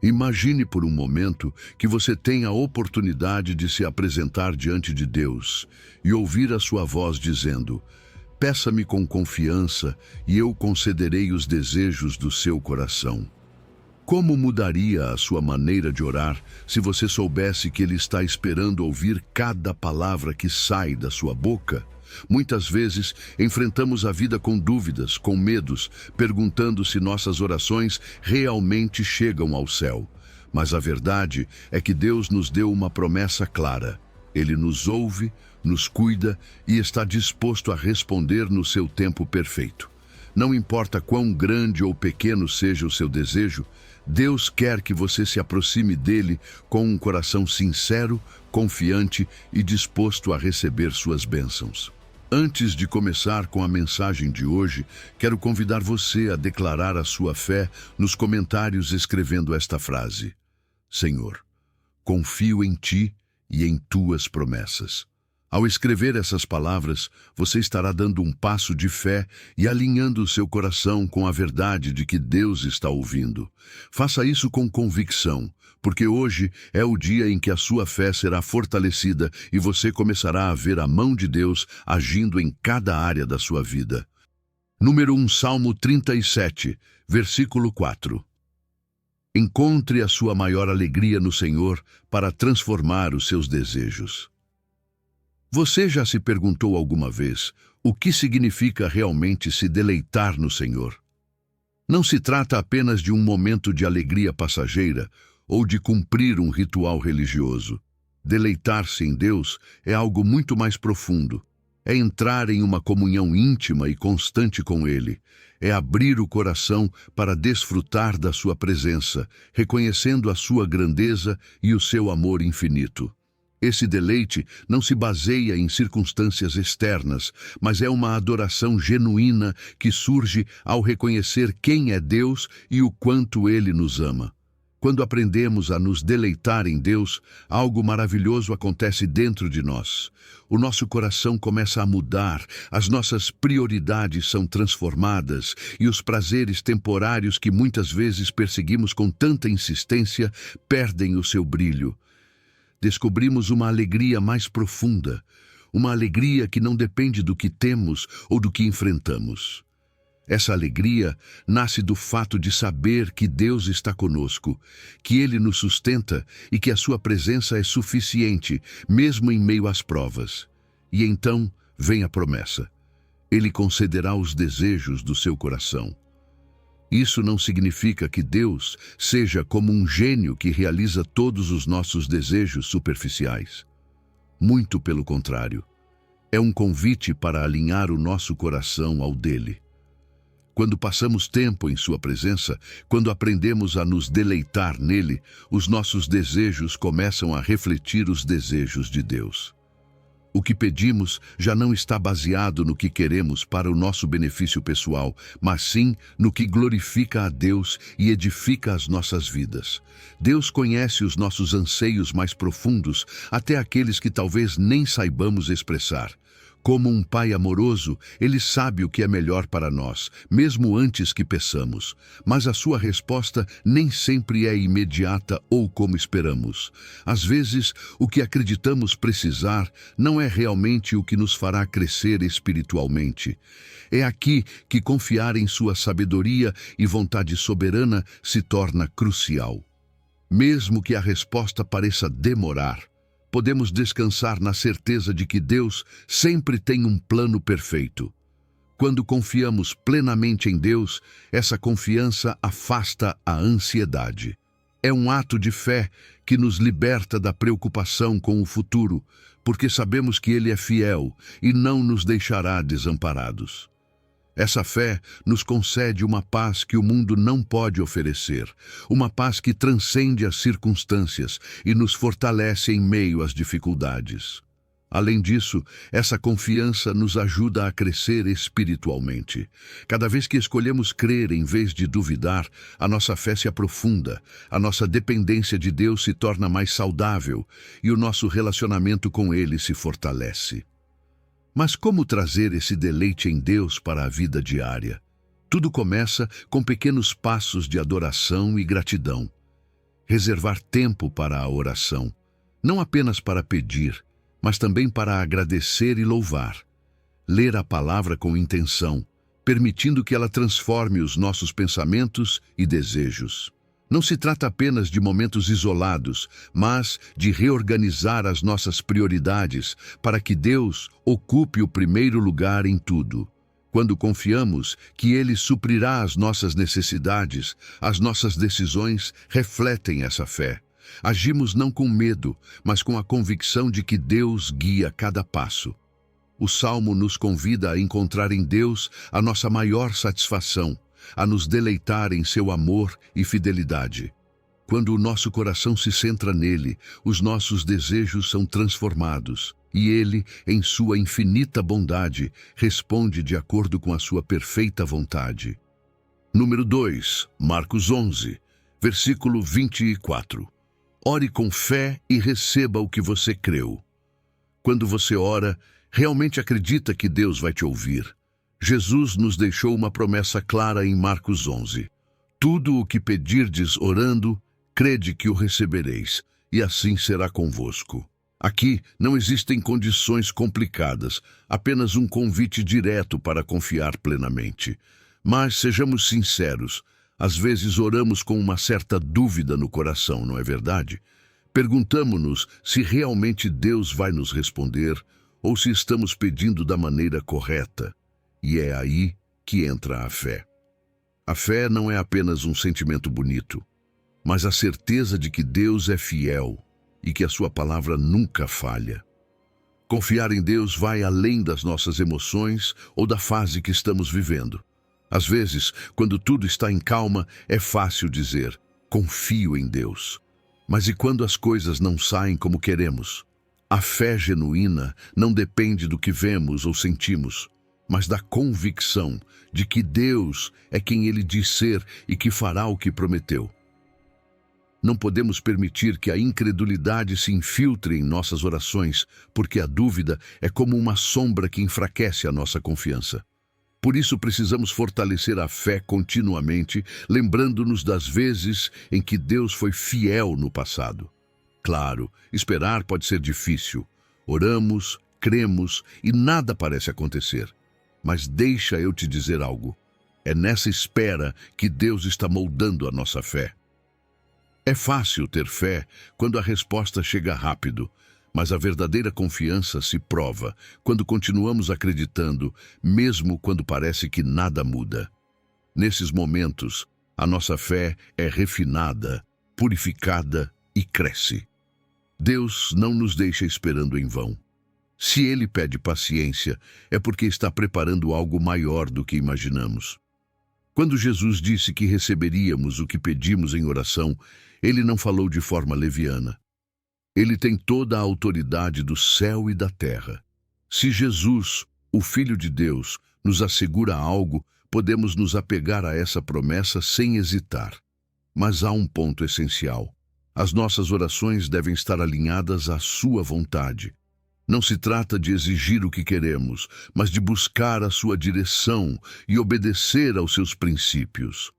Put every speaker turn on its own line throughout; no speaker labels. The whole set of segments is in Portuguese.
Imagine por um momento que você tem a oportunidade de se apresentar diante de Deus e ouvir a sua voz dizendo: peça-me com confiança e eu concederei os desejos do seu coração. Como mudaria a sua maneira de orar se você soubesse que Ele está esperando ouvir cada palavra que sai da sua boca? Muitas vezes enfrentamos a vida com dúvidas, com medos, perguntando se nossas orações realmente chegam ao céu. Mas a verdade é que Deus nos deu uma promessa clara. Ele nos ouve, nos cuida e está disposto a responder no seu tempo perfeito. Não importa quão grande ou pequeno seja o seu desejo, Deus quer que você se aproxime dele com um coração sincero, confiante e disposto a receber suas bênçãos. Antes de começar com a mensagem de hoje, quero convidar você a declarar a sua fé nos comentários escrevendo esta frase: Senhor, confio em Ti e em Tuas promessas. Ao escrever essas palavras, você estará dando um passo de fé e alinhando o seu coração com a verdade de que Deus está ouvindo. Faça isso com convicção, porque hoje é o dia em que a sua fé será fortalecida e você começará a ver a mão de Deus agindo em cada área da sua vida. Número 1, Salmo 37, versículo 4. Encontre a sua maior alegria no Senhor para transformar os seus desejos. Você já se perguntou alguma vez o que significa realmente se deleitar no Senhor? Não se trata apenas de um momento de alegria passageira ou de cumprir um ritual religioso. Deleitar-se em Deus é algo muito mais profundo. É entrar em uma comunhão íntima e constante com Ele. É abrir o coração para desfrutar da sua presença, reconhecendo a sua grandeza e o seu amor infinito. Esse deleite não se baseia em circunstâncias externas, mas é uma adoração genuína que surge ao reconhecer quem é Deus e o quanto Ele nos ama. Quando aprendemos a nos deleitar em Deus, algo maravilhoso acontece dentro de nós. O nosso coração começa a mudar, as nossas prioridades são transformadas e os prazeres temporários que muitas vezes perseguimos com tanta insistência perdem o seu brilho. Descobrimos uma alegria mais profunda, uma alegria que não depende do que temos ou do que enfrentamos. Essa alegria nasce do fato de saber que Deus está conosco, que Ele nos sustenta e que a sua presença é suficiente, mesmo em meio às provas. E então vem a promessa: Ele concederá os desejos do seu coração. Isso não significa que Deus seja como um gênio que realiza todos os nossos desejos superficiais. Muito pelo contrário. É um convite para alinhar o nosso coração ao dele. Quando passamos tempo em sua presença, quando aprendemos a nos deleitar nele, os nossos desejos começam a refletir os desejos de Deus. O que pedimos já não está baseado no que queremos para o nosso benefício pessoal, mas sim no que glorifica a Deus e edifica as nossas vidas. Deus conhece os nossos anseios mais profundos, até aqueles que talvez nem saibamos expressar. Como um pai amoroso, Ele sabe o que é melhor para nós, mesmo antes que peçamos. Mas a sua resposta nem sempre é imediata ou como esperamos. Às vezes, o que acreditamos precisar não é realmente o que nos fará crescer espiritualmente. É aqui que confiar em sua sabedoria e vontade soberana se torna crucial. Mesmo que a resposta pareça demorar, podemos descansar na certeza de que Deus sempre tem um plano perfeito. Quando confiamos plenamente em Deus, essa confiança afasta a ansiedade. É um ato de fé que nos liberta da preocupação com o futuro, porque sabemos que Ele é fiel e não nos deixará desamparados. Essa fé nos concede uma paz que o mundo não pode oferecer, uma paz que transcende as circunstâncias e nos fortalece em meio às dificuldades. Além disso, essa confiança nos ajuda a crescer espiritualmente. Cada vez que escolhemos crer em vez de duvidar, a nossa fé se aprofunda, a nossa dependência de Deus se torna mais saudável e o nosso relacionamento com Ele se fortalece. Mas como trazer esse deleite em Deus para a vida diária? Tudo começa com pequenos passos de adoração e gratidão. reservar tempo para a oração, não apenas para pedir, mas também para agradecer e louvar. Ler a palavra com intenção, permitindo que ela transforme os nossos pensamentos e desejos. Não se trata apenas de momentos isolados, mas de reorganizar as nossas prioridades para que Deus ocupe o primeiro lugar em tudo. Quando confiamos que Ele suprirá as nossas necessidades, as nossas decisões refletem essa fé. Agimos não com medo, mas com a convicção de que Deus guia cada passo. O Salmo nos convida a encontrar em Deus a nossa maior satisfação, a nos deleitar em seu amor e fidelidade. Quando o nosso coração se centra nele, os nossos desejos são transformados, e ele, em sua infinita bondade, responde de acordo com a sua perfeita vontade. Número 2, Marcos 11, versículo 24. Ore com fé e receba o que você creu. Quando você ora, realmente acredita que Deus vai te ouvir. Jesus nos deixou uma promessa clara em Marcos 11. Tudo o que pedirdes orando, crede que o recebereis, e assim será convosco. Aqui não existem condições complicadas, apenas um convite direto para confiar plenamente. Mas sejamos sinceros, às vezes oramos com uma certa dúvida no coração, não é verdade? Perguntamo-nos se realmente Deus vai nos responder ou se estamos pedindo da maneira correta. E é aí que entra a fé. A fé não é apenas um sentimento bonito, mas a certeza de que Deus é fiel e que a sua palavra nunca falha. Confiar em Deus vai além das nossas emoções ou da fase que estamos vivendo. Às vezes, quando tudo está em calma, é fácil dizer, confio em Deus. Mas e quando as coisas não saem como queremos? A fé genuína não depende do que vemos ou sentimos, mas da convicção de que Deus é quem Ele diz ser e que fará o que prometeu. Não podemos permitir que a incredulidade se infiltre em nossas orações, porque a dúvida é como uma sombra que enfraquece a nossa confiança. Por isso precisamos fortalecer a fé continuamente, lembrando-nos das vezes em que Deus foi fiel no passado. Claro, esperar pode ser difícil. Oramos, cremos e nada parece acontecer. Mas deixa eu te dizer algo. É nessa espera que Deus está moldando a nossa fé. É fácil ter fé quando a resposta chega rápido, mas a verdadeira confiança se prova quando continuamos acreditando, mesmo quando parece que nada muda. Nesses momentos, a nossa fé é refinada, purificada e cresce. Deus não nos deixa esperando em vão. Se Ele pede paciência, é porque está preparando algo maior do que imaginamos. Quando Jesus disse que receberíamos o que pedimos em oração, Ele não falou de forma leviana. Ele tem toda a autoridade do céu e da terra. Se Jesus, o Filho de Deus, nos assegura algo, podemos nos apegar a essa promessa sem hesitar. Mas há um ponto essencial. As nossas orações devem estar alinhadas à sua vontade. Não se trata de exigir o que queremos, mas de buscar a sua direção e obedecer aos seus princípios.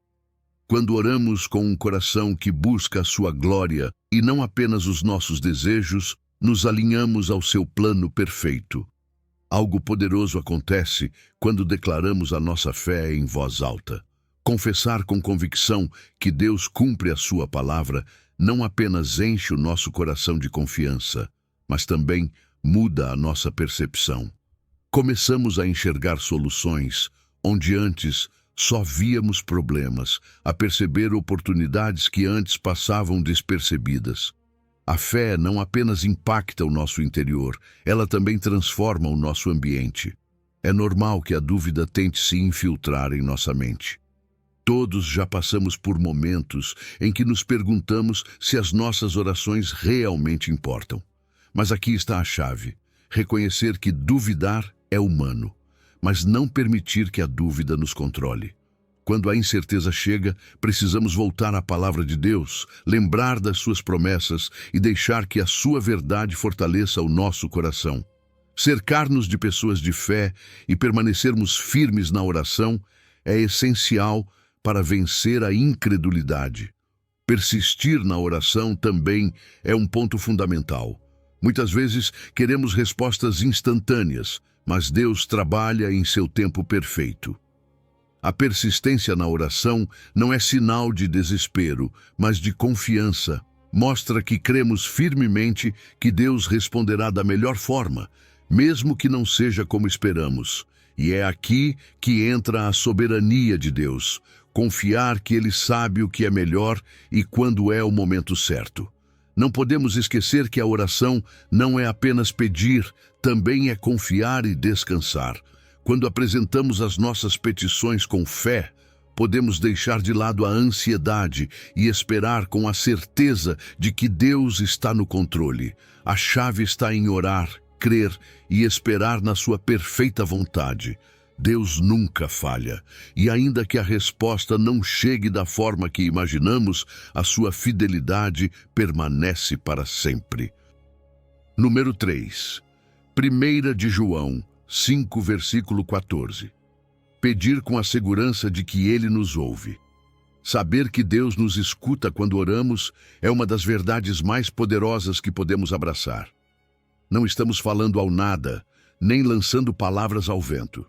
Quando oramos com um coração que busca a sua glória e não apenas os nossos desejos, nos alinhamos ao seu plano perfeito. Algo poderoso acontece quando declaramos a nossa fé em voz alta. Confessar com convicção que Deus cumpre a sua palavra não apenas enche o nosso coração de confiança, mas também muda a nossa percepção. Começamos a enxergar soluções onde antes só víamos problemas, a perceber oportunidades que antes passavam despercebidas. A fé não apenas impacta o nosso interior, ela também transforma o nosso ambiente. É normal que a dúvida tente se infiltrar em nossa mente. Todos já passamos por momentos em que nos perguntamos se as nossas orações realmente importam. Mas aqui está a chave: reconhecer que duvidar é humano, mas não permitir que a dúvida nos controle. Quando a incerteza chega, precisamos voltar à palavra de Deus, lembrar das suas promessas e deixar que a sua verdade fortaleça o nosso coração. Cercar-nos de pessoas de fé e permanecermos firmes na oração é essencial para vencer a incredulidade. Persistir na oração também é um ponto fundamental. Muitas vezes queremos respostas instantâneas, mas Deus trabalha em seu tempo perfeito. A persistência na oração não é sinal de desespero, mas de confiança. Mostra que cremos firmemente que Deus responderá da melhor forma, mesmo que não seja como esperamos. E é aqui que entra a soberania de Deus. Confiar que Ele sabe o que é melhor e quando é o momento certo. Não podemos esquecer que a oração não é apenas pedir, também é confiar e descansar. Quando apresentamos as nossas petições com fé, podemos deixar de lado a ansiedade e esperar com a certeza de que Deus está no controle. A chave está em orar, crer e esperar na sua perfeita vontade. Deus nunca falha, e ainda que a resposta não chegue da forma que imaginamos, a sua fidelidade permanece para sempre. Número 3. 1 de João 5, versículo 14. Pedir com a segurança de que Ele nos ouve. Saber que Deus nos escuta quando oramos é uma das verdades mais poderosas que podemos abraçar. Não estamos falando ao nada, nem lançando palavras ao vento.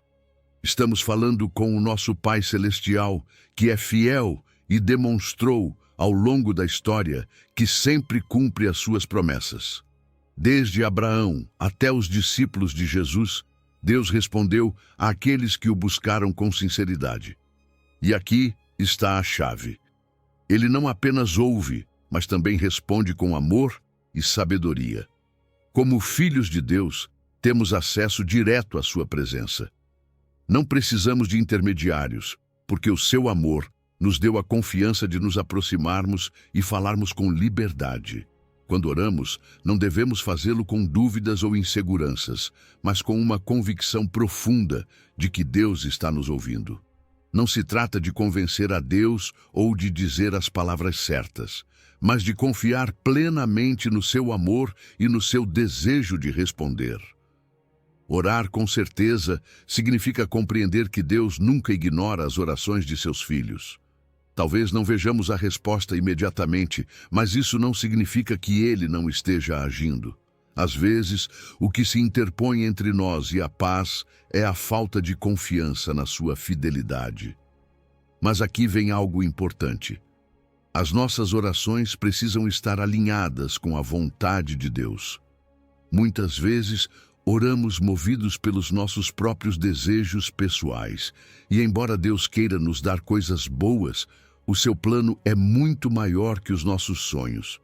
Estamos falando com o nosso Pai Celestial, que é fiel e demonstrou, ao longo da história, que sempre cumpre as suas promessas. Desde Abraão até os discípulos de Jesus, Deus respondeu àqueles que o buscaram com sinceridade. E aqui está a chave. Ele não apenas ouve, mas também responde com amor e sabedoria. Como filhos de Deus, temos acesso direto à sua presença. Não precisamos de intermediários, porque o seu amor nos deu a confiança de nos aproximarmos e falarmos com liberdade. Quando oramos, não devemos fazê-lo com dúvidas ou inseguranças, mas com uma convicção profunda de que Deus está nos ouvindo. Não se trata de convencer a Deus ou de dizer as palavras certas, mas de confiar plenamente no seu amor e no seu desejo de responder. Orar com certeza significa compreender que Deus nunca ignora as orações de seus filhos. Talvez não vejamos a resposta imediatamente, mas isso não significa que Ele não esteja agindo. Às vezes, o que se interpõe entre nós e a paz é a falta de confiança na sua fidelidade. Mas aqui vem algo importante. As nossas orações precisam estar alinhadas com a vontade de Deus. Muitas vezes, oramos movidos pelos nossos próprios desejos pessoais, e embora Deus queira nos dar coisas boas, o seu plano é muito maior que os nossos sonhos.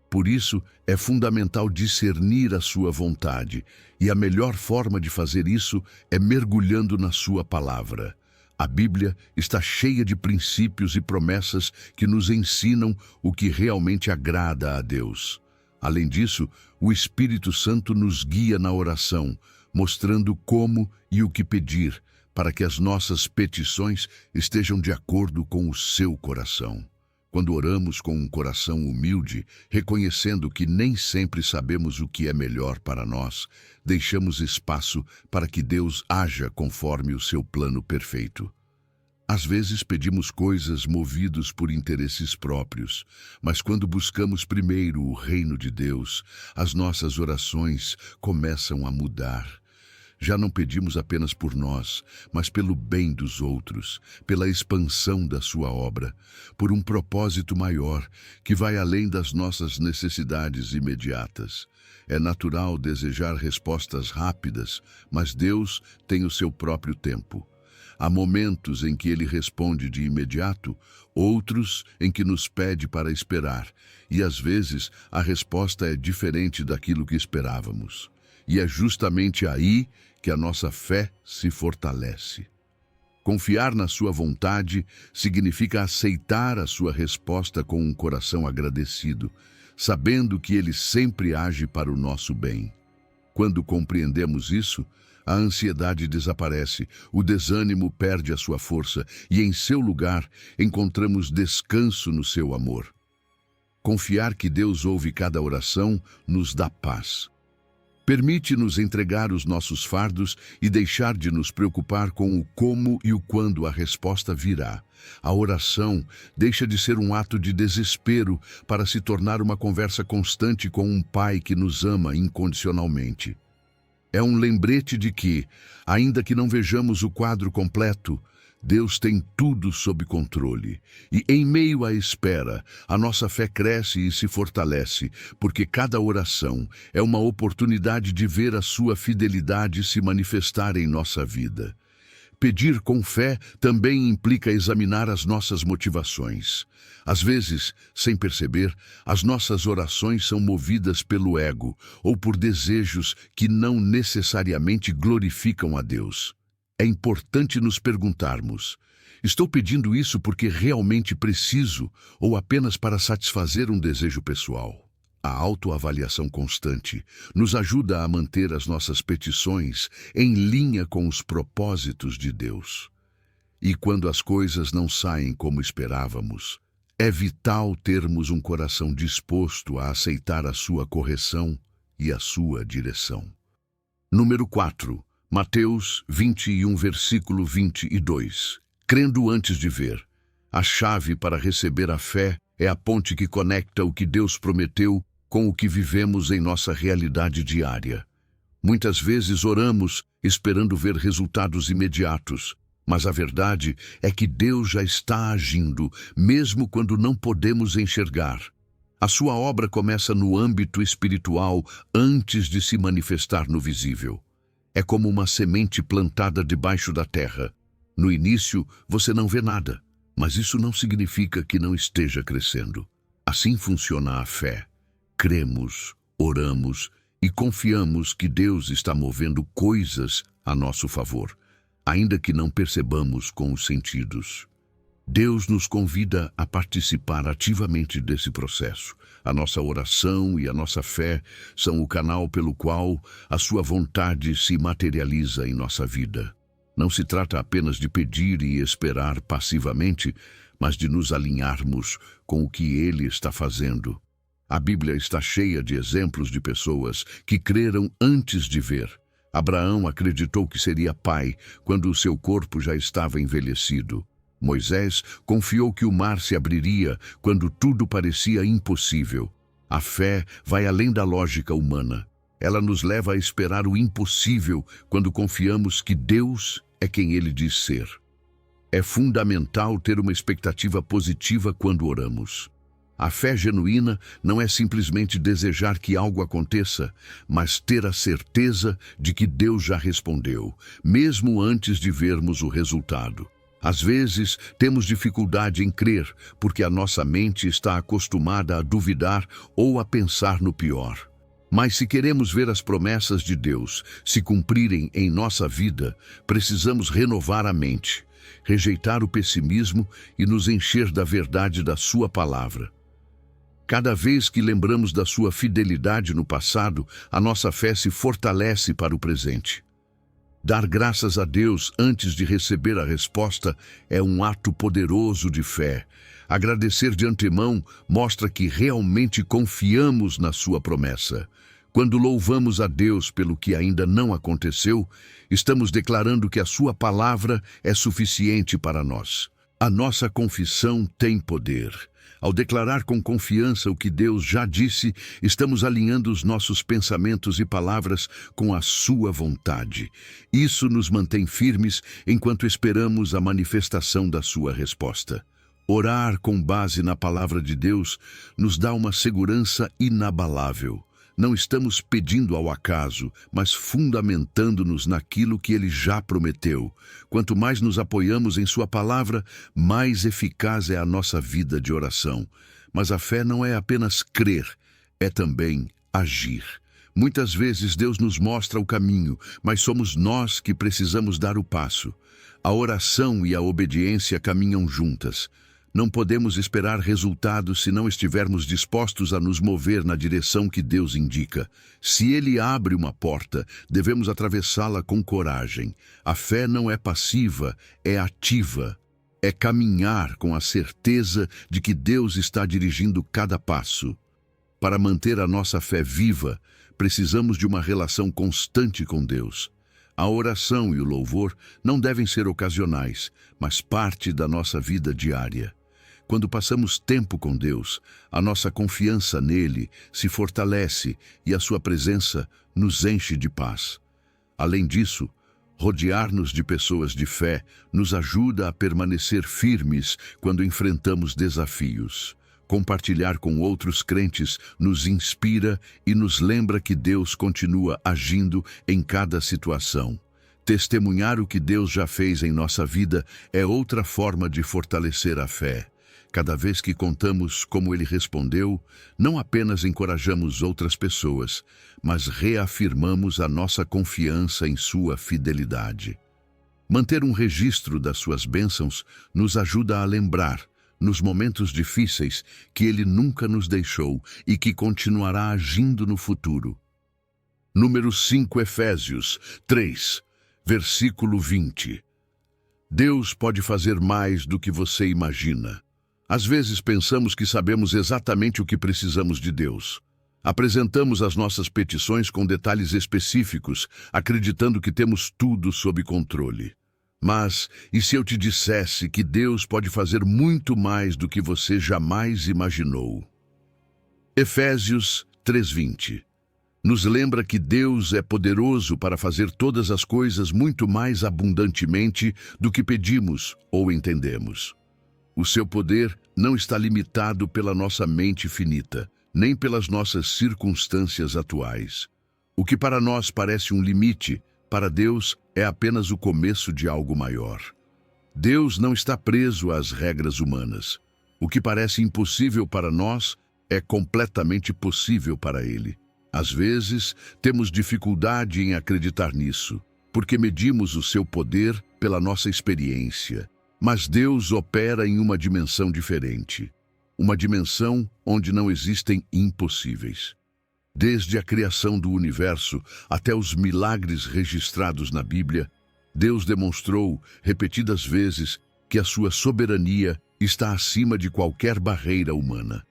Por isso, é fundamental discernir a sua vontade, e a melhor forma de fazer isso é mergulhando na sua palavra. A Bíblia está cheia de princípios e promessas que nos ensinam o que realmente agrada a Deus. Além disso, o Espírito Santo nos guia na oração, mostrando como e o que pedir, para que as nossas petições estejam de acordo com o seu coração. Quando oramos com um coração humilde, reconhecendo que nem sempre sabemos o que é melhor para nós, deixamos espaço para que Deus haja conforme o seu plano perfeito. Às vezes pedimos coisas movidos por interesses próprios, mas quando buscamos primeiro o reino de Deus, as nossas orações começam a mudar. Já não pedimos apenas por nós, mas pelo bem dos outros, pela expansão da sua obra, por um propósito maior que vai além das nossas necessidades imediatas. É natural desejar respostas rápidas, mas Deus tem o seu próprio tempo. Há momentos em que Ele responde de imediato, outros em que nos pede para esperar, e às vezes a resposta é diferente daquilo que esperávamos. E é justamente aí que a nossa fé se fortalece. Confiar na sua vontade significa aceitar a sua resposta com um coração agradecido, sabendo que Ele sempre age para o nosso bem. Quando compreendemos isso, a ansiedade desaparece, o desânimo perde a sua força e, em seu lugar, encontramos descanso no seu amor. Confiar que Deus ouve cada oração nos dá paz. Permite-nos entregar os nossos fardos e deixar de nos preocupar com o como e o quando a resposta virá. A oração deixa de ser um ato de desespero para se tornar uma conversa constante com um Pai que nos ama incondicionalmente. É um lembrete de que, ainda que não vejamos o quadro completo, Deus tem tudo sob controle. E em meio à espera, a nossa fé cresce e se fortalece, porque cada oração é uma oportunidade de ver a sua fidelidade se manifestar em nossa vida. Pedir com fé também implica examinar as nossas motivações. Às vezes, sem perceber, as nossas orações são movidas pelo ego ou por desejos que não necessariamente glorificam a Deus. É importante nos perguntarmos: estou pedindo isso porque realmente preciso ou apenas para satisfazer um desejo pessoal? A autoavaliação constante nos ajuda a manter as nossas petições em linha com os propósitos de Deus. E quando as coisas não saem como esperávamos, é vital termos um coração disposto a aceitar a sua correção e a sua direção. Número 4. Mateus 21, versículo 22. Crendo antes de ver. A chave para receber a fé é a ponte que conecta o que Deus prometeu com o que vivemos em nossa realidade diária. Muitas vezes oramos esperando ver resultados imediatos, mas a verdade é que Deus já está agindo, mesmo quando não podemos enxergar. A sua obra começa no âmbito espiritual antes de se manifestar no visível. É como uma semente plantada debaixo da terra. No início, você não vê nada, mas isso não significa que não esteja crescendo. Assim funciona a fé. Cremos, oramos e confiamos que Deus está movendo coisas a nosso favor, ainda que não percebamos com os sentidos. Deus nos convida a participar ativamente desse processo. A nossa oração e a nossa fé são o canal pelo qual a sua vontade se materializa em nossa vida. Não se trata apenas de pedir e esperar passivamente, mas de nos alinharmos com o que Ele está fazendo. A Bíblia está cheia de exemplos de pessoas que creram antes de ver. Abraão acreditou que seria pai quando o seu corpo já estava envelhecido. Moisés confiou que o mar se abriria quando tudo parecia impossível. A fé vai além da lógica humana. Ela nos leva a esperar o impossível quando confiamos que Deus é quem Ele diz ser. É fundamental ter uma expectativa positiva quando oramos. A fé genuína não é simplesmente desejar que algo aconteça, mas ter a certeza de que Deus já respondeu, mesmo antes de vermos o resultado. Às vezes, temos dificuldade em crer, porque a nossa mente está acostumada a duvidar ou a pensar no pior. Mas se queremos ver as promessas de Deus se cumprirem em nossa vida, precisamos renovar a mente, rejeitar o pessimismo e nos encher da verdade da sua palavra. Cada vez que lembramos da sua fidelidade no passado, a nossa fé se fortalece para o presente. Dar graças a Deus antes de receber a resposta é um ato poderoso de fé. Agradecer de antemão mostra que realmente confiamos na sua promessa. Quando louvamos a Deus pelo que ainda não aconteceu, estamos declarando que a sua palavra é suficiente para nós. A nossa confissão tem poder. Ao declarar com confiança o que Deus já disse, estamos alinhando os nossos pensamentos e palavras com a sua vontade. Isso nos mantém firmes enquanto esperamos a manifestação da sua resposta. Orar com base na palavra de Deus nos dá uma segurança inabalável. Não estamos pedindo ao acaso, mas fundamentando-nos naquilo que Ele já prometeu. Quanto mais nos apoiamos em Sua palavra, mais eficaz é a nossa vida de oração. Mas a fé não é apenas crer, é também agir. Muitas vezes Deus nos mostra o caminho, mas somos nós que precisamos dar o passo. A oração e a obediência caminham juntas. Não podemos esperar resultados se não estivermos dispostos a nos mover na direção que Deus indica. Se Ele abre uma porta, devemos atravessá-la com coragem. A fé não é passiva, é ativa. É caminhar com a certeza de que Deus está dirigindo cada passo. Para manter a nossa fé viva, precisamos de uma relação constante com Deus. A oração e o louvor não devem ser ocasionais, mas parte da nossa vida diária. Quando passamos tempo com Deus, a nossa confiança nele se fortalece e a sua presença nos enche de paz. Além disso, rodear-nos de pessoas de fé nos ajuda a permanecer firmes quando enfrentamos desafios. Compartilhar com outros crentes nos inspira e nos lembra que Deus continua agindo em cada situação. Testemunhar o que Deus já fez em nossa vida é outra forma de fortalecer a fé. Cada vez que contamos como Ele respondeu, não apenas encorajamos outras pessoas, mas reafirmamos a nossa confiança em sua fidelidade. Manter um registro das suas bênçãos nos ajuda a lembrar, nos momentos difíceis, que Ele nunca nos deixou e que continuará agindo no futuro. Número 5, Efésios 3, versículo 20. Deus pode fazer mais do que você imagina. Às vezes pensamos que sabemos exatamente o que precisamos de Deus. Apresentamos as nossas petições com detalhes específicos, acreditando que temos tudo sob controle. Mas, e se eu te dissesse que Deus pode fazer muito mais do que você jamais imaginou? Efésios 3:20 nos lembra que Deus é poderoso para fazer todas as coisas muito mais abundantemente do que pedimos ou entendemos. O seu poder não está limitado pela nossa mente finita, nem pelas nossas circunstâncias atuais. O que para nós parece um limite, para Deus é apenas o começo de algo maior. Deus não está preso às regras humanas. O que parece impossível para nós é completamente possível para Ele. Às vezes, temos dificuldade em acreditar nisso, porque medimos o seu poder pela nossa experiência. Mas Deus opera em uma dimensão diferente, uma dimensão onde não existem impossíveis. Desde a criação do universo até os milagres registrados na Bíblia, Deus demonstrou repetidas vezes que a sua soberania está acima de qualquer barreira humana.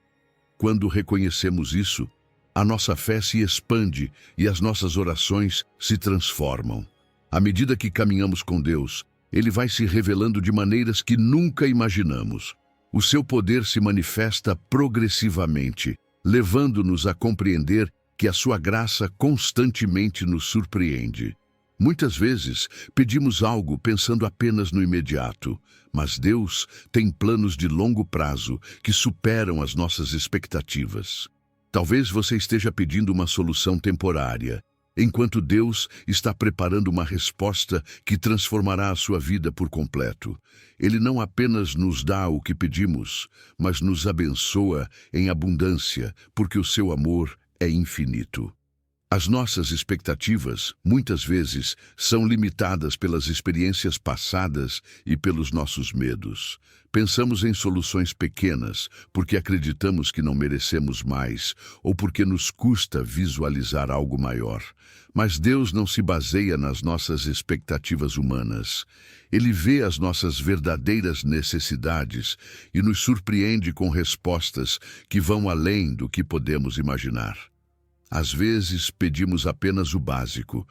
Quando reconhecemos isso, a nossa fé se expande e as nossas orações se transformam. À medida que caminhamos com Deus, Ele vai se revelando de maneiras que nunca imaginamos. O seu poder se manifesta progressivamente, levando-nos a compreender que a sua graça constantemente nos surpreende. Muitas vezes, pedimos algo pensando apenas no imediato, mas Deus tem planos de longo prazo que superam as nossas expectativas. Talvez você esteja pedindo uma solução temporária, enquanto Deus está preparando uma resposta que transformará a sua vida por completo. Ele não apenas nos dá o que pedimos, mas nos abençoa em abundância, porque o seu amor é infinito. As nossas expectativas, muitas vezes, são limitadas pelas experiências passadas e pelos nossos medos. Pensamos em soluções pequenas, porque acreditamos que não merecemos mais, ou porque nos custa visualizar algo maior. Mas Deus não se baseia nas nossas expectativas humanas. Ele vê as nossas verdadeiras necessidades e nos surpreende com respostas que vão além do que podemos imaginar. Às vezes pedimos apenas o básico,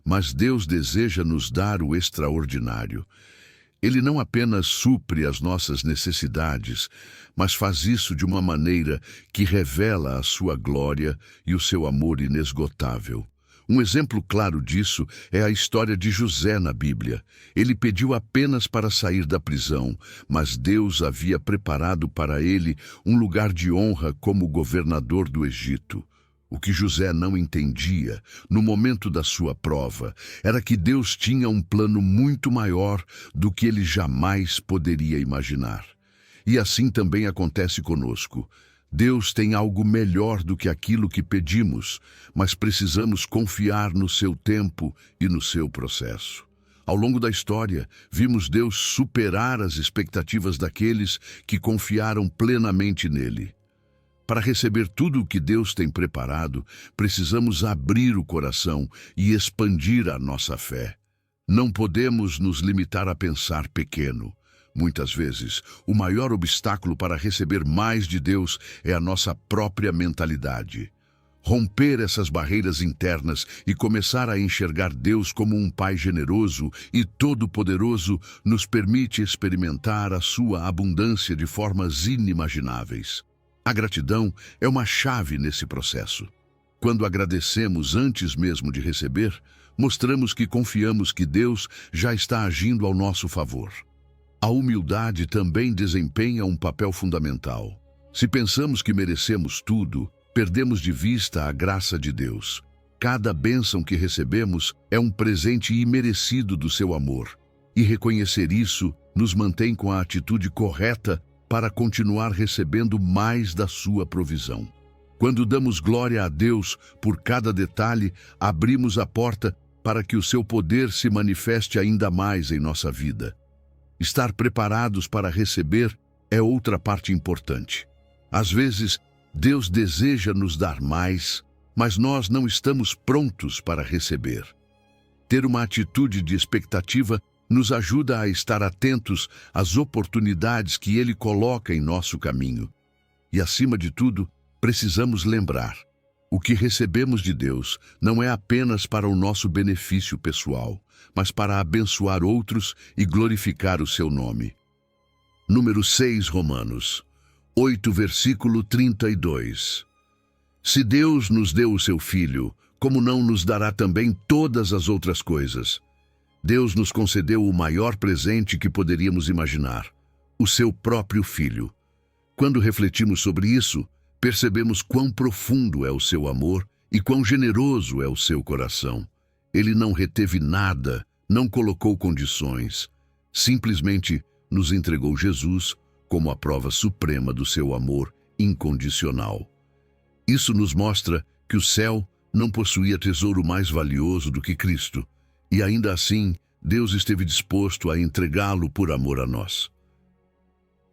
mas Deus deseja nos dar o extraordinário. Ele não apenas supre as nossas necessidades, mas faz isso de uma maneira que revela a sua glória e o seu amor inesgotável. Um exemplo claro disso é a história de José na Bíblia. Ele pediu apenas para sair da prisão, mas Deus havia preparado para ele um lugar de honra como governador do Egito. O que José não entendia, no momento da sua prova, era que Deus tinha um plano muito maior do que ele jamais poderia imaginar. E assim também acontece conosco. Deus tem algo melhor do que aquilo que pedimos, mas precisamos confiar no seu tempo e no seu processo. Ao longo da história, vimos Deus superar as expectativas daqueles que confiaram plenamente nele. Para receber tudo o que Deus tem preparado, precisamos abrir o coração e expandir a nossa fé. Não podemos nos limitar a pensar pequeno. Muitas vezes, o maior obstáculo para receber mais de Deus é a nossa própria mentalidade. Romper essas barreiras internas e começar a enxergar Deus como um Pai generoso e todo-poderoso nos permite experimentar a sua abundância de formas inimagináveis. A gratidão é uma chave nesse processo. Quando agradecemos antes mesmo de receber, mostramos que confiamos que Deus já está agindo ao nosso favor. A humildade também desempenha um papel fundamental. Se pensamos que merecemos tudo, perdemos de vista a graça de Deus. Cada bênção que recebemos é um presente imerecido do seu amor, e reconhecer isso nos mantém com a atitude correta para continuar recebendo mais da sua provisão. Quando damos glória a Deus por cada detalhe, abrimos a porta para que o seu poder se manifeste ainda mais em nossa vida. Estar preparados para receber é outra parte importante. Às vezes, Deus deseja nos dar mais, mas nós não estamos prontos para receber. Ter uma atitude de expectativa nos ajuda a estar atentos às oportunidades que Ele coloca em nosso caminho. E, acima de tudo, precisamos lembrar: o que recebemos de Deus não é apenas para o nosso benefício pessoal, mas para abençoar outros e glorificar o seu nome. Número 6, Romanos 8, versículo 32. Se Deus nos deu o seu Filho, como não nos dará também todas as outras coisas? Deus nos concedeu o maior presente que poderíamos imaginar: o seu próprio Filho. Quando refletimos sobre isso, percebemos quão profundo é o seu amor e quão generoso é o seu coração. Ele não reteve nada, não colocou condições. Simplesmente nos entregou Jesus como a prova suprema do seu amor incondicional. Isso nos mostra que o céu não possuía tesouro mais valioso do que Cristo, e ainda assim Deus esteve disposto a entregá-lo por amor a nós.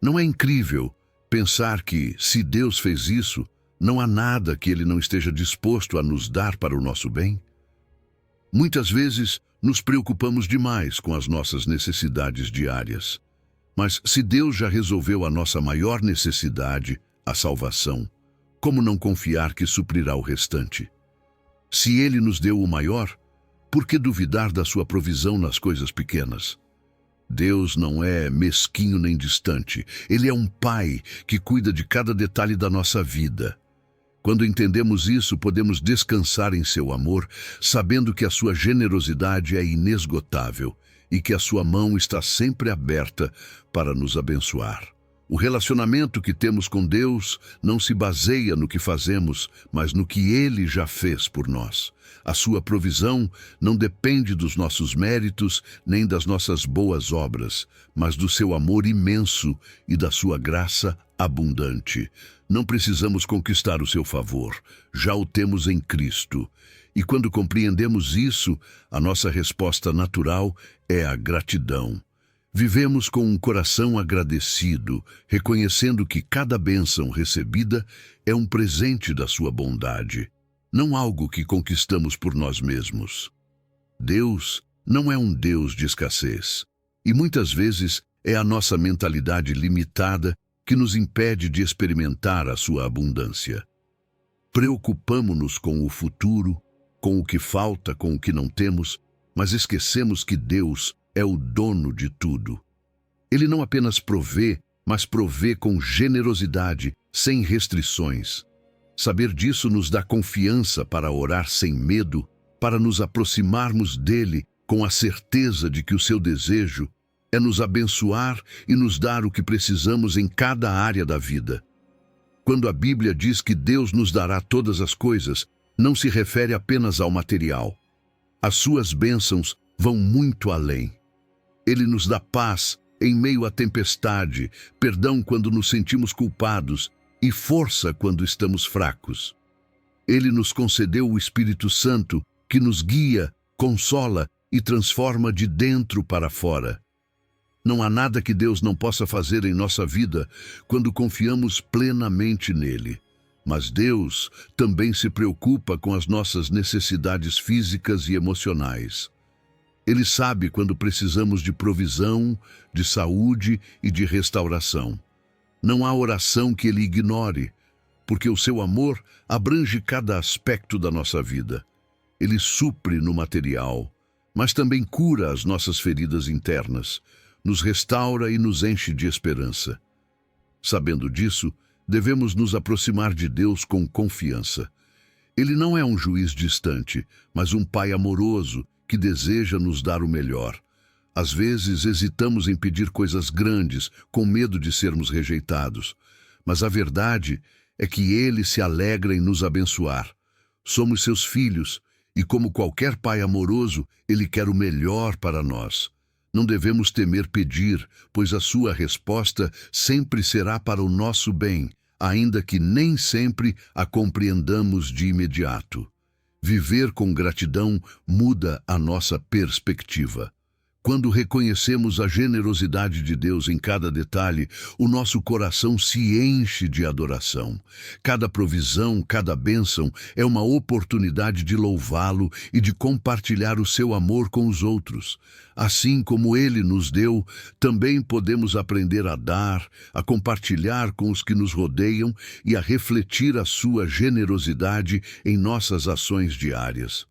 Não é incrível pensar que, se Deus fez isso, não há nada que Ele não esteja disposto a nos dar para o nosso bem? Muitas vezes nos preocupamos demais com as nossas necessidades diárias. Mas se Deus já resolveu a nossa maior necessidade, a salvação, como não confiar que suprirá o restante? Se Ele nos deu o maior, por que duvidar da sua provisão nas coisas pequenas? Deus não é mesquinho nem distante. Ele é um Pai que cuida de cada detalhe da nossa vida. Quando entendemos isso, podemos descansar em seu amor, sabendo que a sua generosidade é inesgotável e que a sua mão está sempre aberta para nos abençoar. O relacionamento que temos com Deus não se baseia no que fazemos, mas no que Ele já fez por nós. A sua provisão não depende dos nossos méritos nem das nossas boas obras, mas do seu amor imenso e da sua graça abundante. Não precisamos conquistar o seu favor, já o temos em Cristo. E quando compreendemos isso, a nossa resposta natural é a gratidão. Vivemos com um coração agradecido, reconhecendo que cada bênção recebida é um presente da sua bondade, não algo que conquistamos por nós mesmos. Deus não é um Deus de escassez, e muitas vezes é a nossa mentalidade limitada que nos impede de experimentar a sua abundância. Preocupamo-nos com o futuro, com o que falta, com o que não temos, mas esquecemos que Deus é o dono de tudo. Ele não apenas provê, mas provê com generosidade, sem restrições. Saber disso nos dá confiança para orar sem medo, para nos aproximarmos dele com a certeza de que o seu desejo é nos abençoar e nos dar o que precisamos em cada área da vida. Quando a Bíblia diz que Deus nos dará todas as coisas, não se refere apenas ao material. As suas bênçãos vão muito além. Ele nos dá paz em meio à tempestade, perdão quando nos sentimos culpados e força quando estamos fracos. Ele nos concedeu o Espírito Santo, que nos guia, consola e transforma de dentro para fora. Não há nada que Deus não possa fazer em nossa vida quando confiamos plenamente nele. Mas Deus também se preocupa com as nossas necessidades físicas e emocionais. Ele sabe quando precisamos de provisão, de saúde e de restauração. Não há oração que ele ignore, porque o seu amor abrange cada aspecto da nossa vida. Ele supre no material, mas também cura as nossas feridas internas, nos restaura e nos enche de esperança. Sabendo disso, devemos nos aproximar de Deus com confiança. Ele não é um juiz distante, mas um pai amoroso que deseja nos dar o melhor. Às vezes hesitamos em pedir coisas grandes, com medo de sermos rejeitados. Mas a verdade é que ele se alegra em nos abençoar. Somos seus filhos, e como qualquer pai amoroso, ele quer o melhor para nós. Não devemos temer pedir, pois a sua resposta sempre será para o nosso bem, ainda que nem sempre a compreendamos de imediato. Viver com gratidão muda a nossa perspectiva. Quando reconhecemos a generosidade de Deus em cada detalhe, o nosso coração se enche de adoração. Cada provisão, cada bênção é uma oportunidade de louvá-lo e de compartilhar o seu amor com os outros. Assim como ele nos deu, também podemos aprender a dar, a compartilhar com os que nos rodeiam e a refletir a sua generosidade em nossas ações diárias.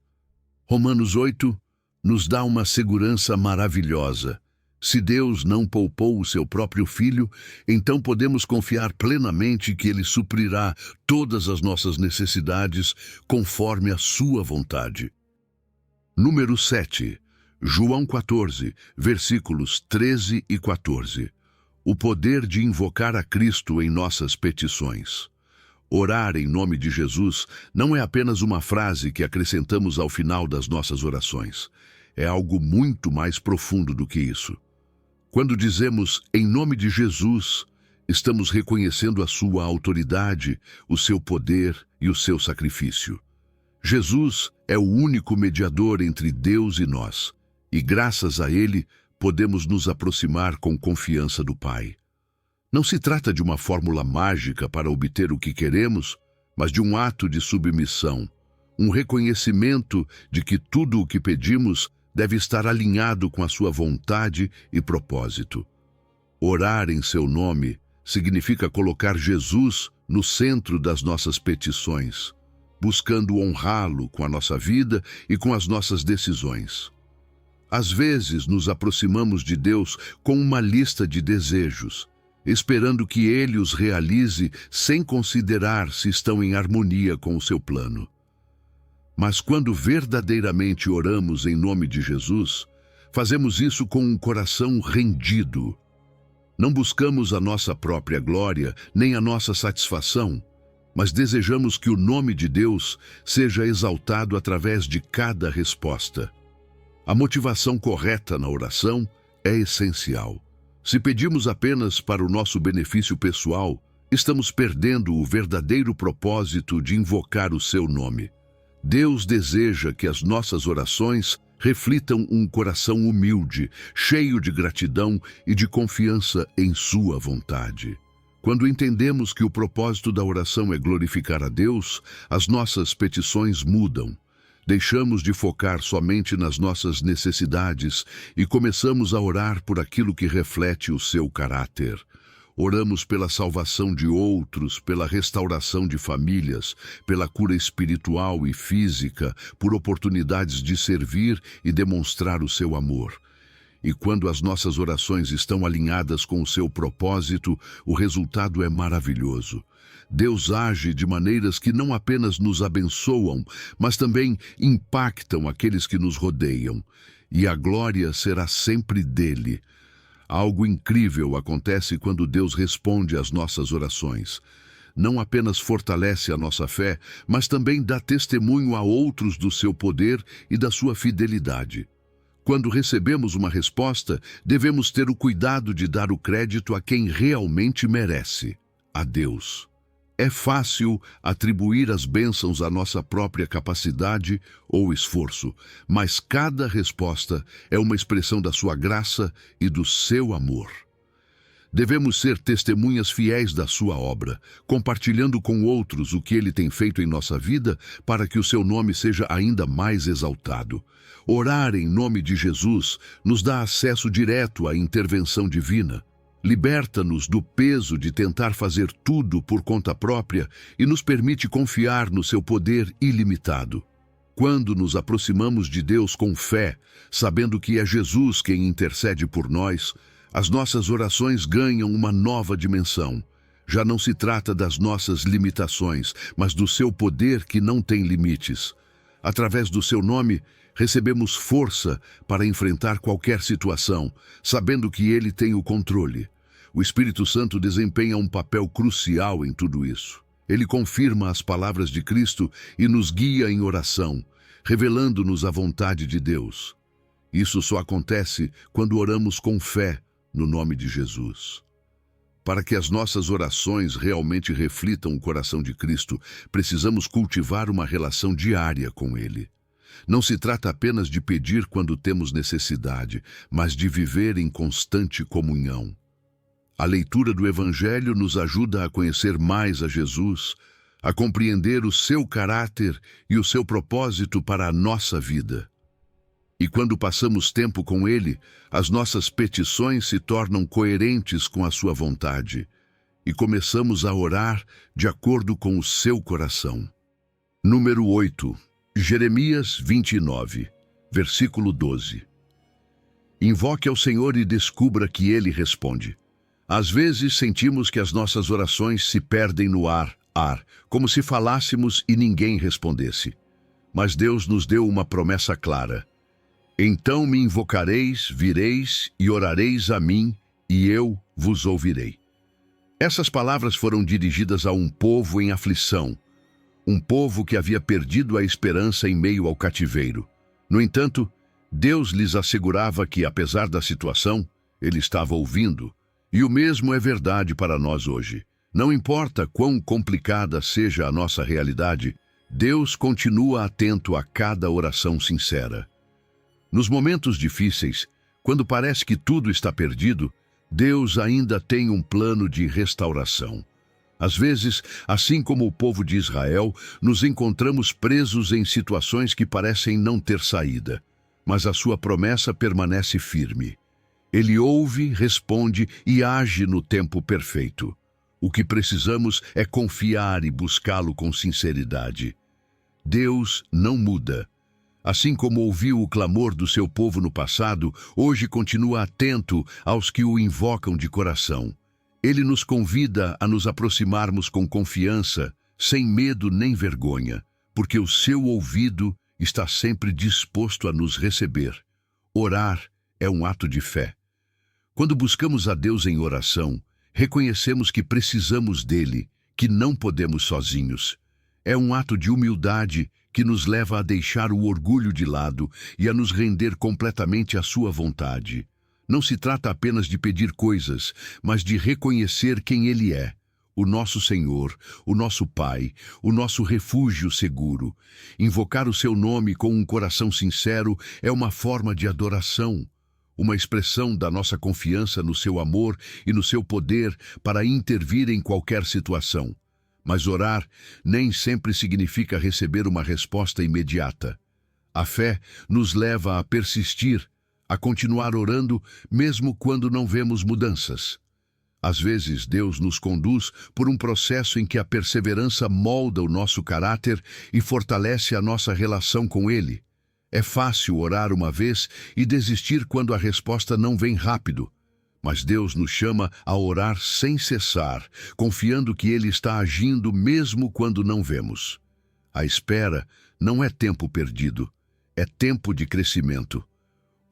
Romanos 8 nos dá uma segurança maravilhosa. Se Deus não poupou o seu próprio Filho, então podemos confiar plenamente que Ele suprirá todas as nossas necessidades conforme a sua vontade. Número 7. João 14, versículos 13 e 14. O poder de invocar a Cristo em nossas petições. Orar em nome de Jesus não é apenas uma frase que acrescentamos ao final das nossas orações. É algo muito mais profundo do que isso. Quando dizemos em nome de Jesus, estamos reconhecendo a sua autoridade, o seu poder e o seu sacrifício. Jesus é o único mediador entre Deus e nós, e graças a ele podemos nos aproximar com confiança do Pai. Não se trata de uma fórmula mágica para obter o que queremos, mas de um ato de submissão, um reconhecimento de que tudo o que pedimos deve estar alinhado com a sua vontade e propósito. Orar em seu nome significa colocar Jesus no centro das nossas petições, buscando honrá-lo com a nossa vida e com as nossas decisões. Às vezes nos aproximamos de Deus com uma lista de desejos, esperando que Ele os realize sem considerar se estão em harmonia com o seu plano. Mas quando verdadeiramente oramos em nome de Jesus, fazemos isso com um coração rendido. Não buscamos a nossa própria glória, nem a nossa satisfação, mas desejamos que o nome de Deus seja exaltado através de cada resposta. A motivação correta na oração é essencial. Se pedimos apenas para o nosso benefício pessoal, estamos perdendo o verdadeiro propósito de invocar o seu nome. Deus deseja que as nossas orações reflitam um coração humilde, cheio de gratidão e de confiança em sua vontade. Quando entendemos que o propósito da oração é glorificar a Deus, as nossas petições mudam. Deixamos de focar somente nas nossas necessidades e começamos a orar por aquilo que reflete o seu caráter. Oramos pela salvação de outros, pela restauração de famílias, pela cura espiritual e física, por oportunidades de servir e demonstrar o seu amor. E quando as nossas orações estão alinhadas com o seu propósito, o resultado é maravilhoso. Deus age de maneiras que não apenas nos abençoam, mas também impactam aqueles que nos rodeiam. E a glória será sempre dele. Algo incrível acontece quando Deus responde às nossas orações. Não apenas fortalece a nossa fé, mas também dá testemunho a outros do seu poder e da sua fidelidade. Quando recebemos uma resposta, devemos ter o cuidado de dar o crédito a quem realmente merece, a Deus. É fácil atribuir as bênçãos à nossa própria capacidade ou esforço, mas cada resposta é uma expressão da sua graça e do seu amor. Devemos ser testemunhas fiéis da sua obra, compartilhando com outros o que ele tem feito em nossa vida para que o seu nome seja ainda mais exaltado. Orar em nome de Jesus nos dá acesso direto à intervenção divina. Liberta-nos do peso de tentar fazer tudo por conta própria e nos permite confiar no seu poder ilimitado. Quando nos aproximamos de Deus com fé, sabendo que é Jesus quem intercede por nós, as nossas orações ganham uma nova dimensão. Já não se trata das nossas limitações, mas do seu poder que não tem limites. Através do seu nome, recebemos força para enfrentar qualquer situação, sabendo que ele tem o controle. O Espírito Santo desempenha um papel crucial em tudo isso. Ele confirma as palavras de Cristo e nos guia em oração, revelando-nos a vontade de Deus. Isso só acontece quando oramos com fé no nome de Jesus. Para que as nossas orações realmente reflitam o coração de Cristo, precisamos cultivar uma relação diária com Ele. Não se trata apenas de pedir quando temos necessidade, mas de viver em constante comunhão. A leitura do Evangelho nos ajuda a conhecer mais a Jesus, a compreender o seu caráter e o seu propósito para a nossa vida. E quando passamos tempo com Ele, as nossas petições se tornam coerentes com a sua vontade e começamos a orar de acordo com o seu coração. Número 8. Jeremias 29, versículo 12. Invoque ao Senhor e descubra que Ele responde. Às vezes sentimos que as nossas orações se perdem no ar, como se falássemos e ninguém respondesse. Mas Deus nos deu uma promessa clara. Então me invocareis, vireis e orareis a mim, e eu vos ouvirei. Essas palavras foram dirigidas a um povo em aflição, um povo que havia perdido a esperança em meio ao cativeiro. No entanto, Deus lhes assegurava que, apesar da situação, Ele estava ouvindo. E o mesmo é verdade para nós hoje. Não importa quão complicada seja a nossa realidade, Deus continua atento a cada oração sincera. Nos momentos difíceis, quando parece que tudo está perdido, Deus ainda tem um plano de restauração. Às vezes, assim como o povo de Israel, nos encontramos presos em situações que parecem não ter saída, mas a sua promessa permanece firme. Ele ouve, responde e age no tempo perfeito. O que precisamos é confiar e buscá-lo com sinceridade. Deus não muda. Assim como ouviu o clamor do seu povo no passado, hoje continua atento aos que o invocam de coração. Ele nos convida a nos aproximarmos com confiança, sem medo nem vergonha, porque o seu ouvido está sempre disposto a nos receber. Orar é um ato de fé. Quando buscamos a Deus em oração, reconhecemos que precisamos dele, que não podemos sozinhos. É um ato de humildade que nos leva a deixar o orgulho de lado e a nos render completamente à sua vontade. Não se trata apenas de pedir coisas, mas de reconhecer quem Ele é, o nosso Senhor, o nosso Pai, o nosso refúgio seguro. Invocar o seu nome com um coração sincero é uma forma de adoração, uma expressão da nossa confiança no seu amor e no seu poder para intervir em qualquer situação. Mas orar nem sempre significa receber uma resposta imediata. A fé nos leva a persistir, a continuar orando mesmo quando não vemos mudanças. Às vezes, Deus nos conduz por um processo em que a perseverança molda o nosso caráter e fortalece a nossa relação com Ele. É fácil orar uma vez e desistir quando a resposta não vem rápido. Mas Deus nos chama a orar sem cessar, confiando que Ele está agindo mesmo quando não vemos. A espera não é tempo perdido, é tempo de crescimento.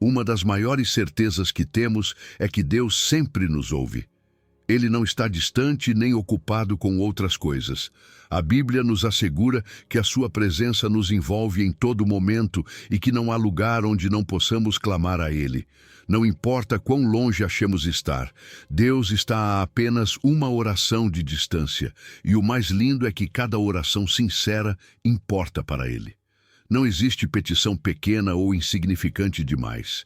Uma das maiores certezas que temos é que Deus sempre nos ouve. Ele não está distante nem ocupado com outras coisas. A Bíblia nos assegura que a sua presença nos envolve em todo momento e que não há lugar onde não possamos clamar a Ele. Não importa quão longe achemos estar, Deus está a apenas uma oração de distância, e o mais lindo é que cada oração sincera importa para Ele. Não existe petição pequena ou insignificante demais.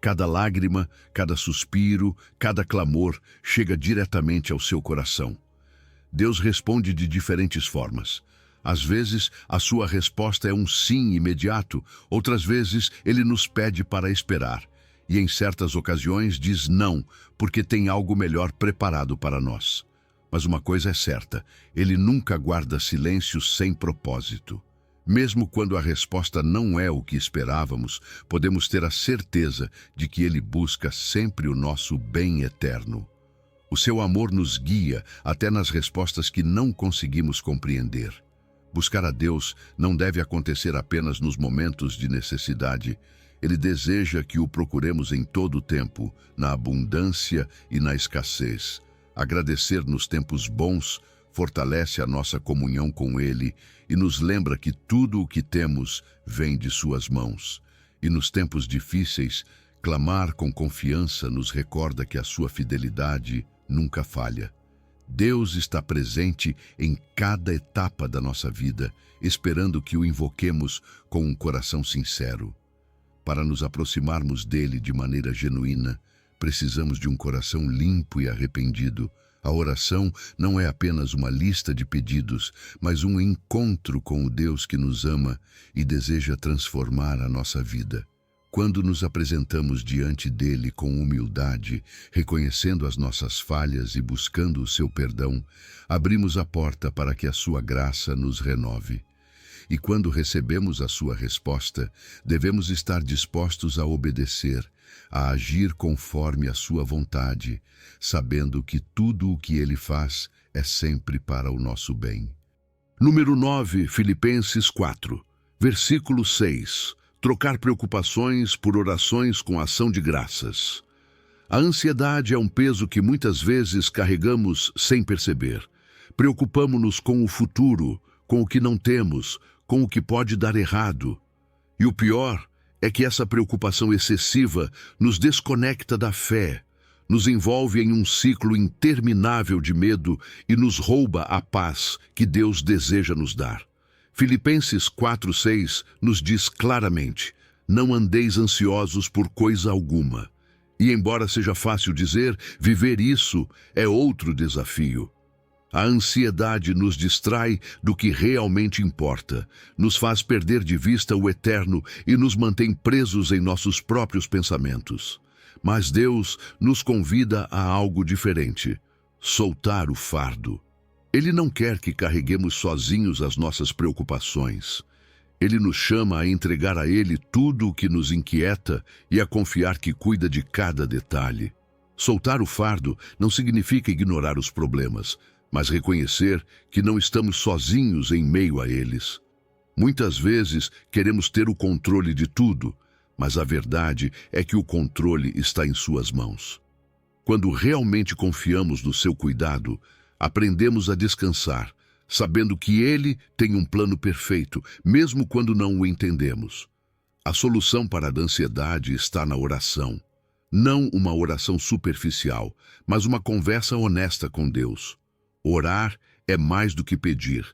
Cada lágrima, cada suspiro, cada clamor chega diretamente ao seu coração. Deus responde de diferentes formas. Às vezes, a sua resposta é um sim imediato, outras vezes, ele nos pede para esperar. E em certas ocasiões diz não, porque tem algo melhor preparado para nós. Mas uma coisa é certa, ele nunca guarda silêncio sem propósito. Mesmo quando a resposta não é o que esperávamos, podemos ter a certeza de que ele busca sempre o nosso bem eterno. O seu amor nos guia até nas respostas que não conseguimos compreender. Buscar a Deus não deve acontecer apenas nos momentos de necessidade. Ele deseja que o procuremos em todo o tempo, na abundância e na escassez. Agradecer nos tempos bons fortalece a nossa comunhão com Ele e nos lembra que tudo o que temos vem de suas mãos. E nos tempos difíceis, clamar com confiança nos recorda que a sua fidelidade nunca falha. Deus está presente em cada etapa da nossa vida, esperando que o invoquemos com um coração sincero. Para nos aproximarmos dele de maneira genuína, precisamos de um coração limpo e arrependido. A oração não é apenas uma lista de pedidos, mas um encontro com o Deus que nos ama e deseja transformar a nossa vida. Quando nos apresentamos diante dele com humildade, reconhecendo as nossas falhas e buscando o seu perdão, abrimos a porta para que a sua graça nos renove. E quando recebemos a sua resposta, devemos estar dispostos a obedecer, a agir conforme a sua vontade, sabendo que tudo o que ele faz é sempre para o nosso bem. Número 9, Filipenses 4, versículo 6. Trocar preocupações por orações com ação de graças. A ansiedade é um peso que muitas vezes carregamos sem perceber. Preocupamo-nos com o futuro, com o que não temos, com o que pode dar errado. E o pior é que essa preocupação excessiva nos desconecta da fé, nos envolve em um ciclo interminável de medo e nos rouba a paz que Deus deseja nos dar. Filipenses 4:6 nos diz claramente: não andeis ansiosos por coisa alguma. E embora seja fácil dizer, viver isso é outro desafio. A ansiedade nos distrai do que realmente importa, nos faz perder de vista o eterno e nos mantém presos em nossos próprios pensamentos. Mas Deus nos convida a algo diferente: soltar o fardo. Ele não quer que carreguemos sozinhos as nossas preocupações. Ele nos chama a entregar a Ele tudo o que nos inquieta e a confiar que cuida de cada detalhe. Soltar o fardo não significa ignorar os problemas, mas reconhecer que não estamos sozinhos em meio a eles. Muitas vezes queremos ter o controle de tudo, mas a verdade é que o controle está em suas mãos. Quando realmente confiamos no seu cuidado, aprendemos a descansar, sabendo que Ele tem um plano perfeito, mesmo quando não o entendemos. A solução para a ansiedade está na oração. Não uma oração superficial, mas uma conversa honesta com Deus. Orar é mais do que pedir,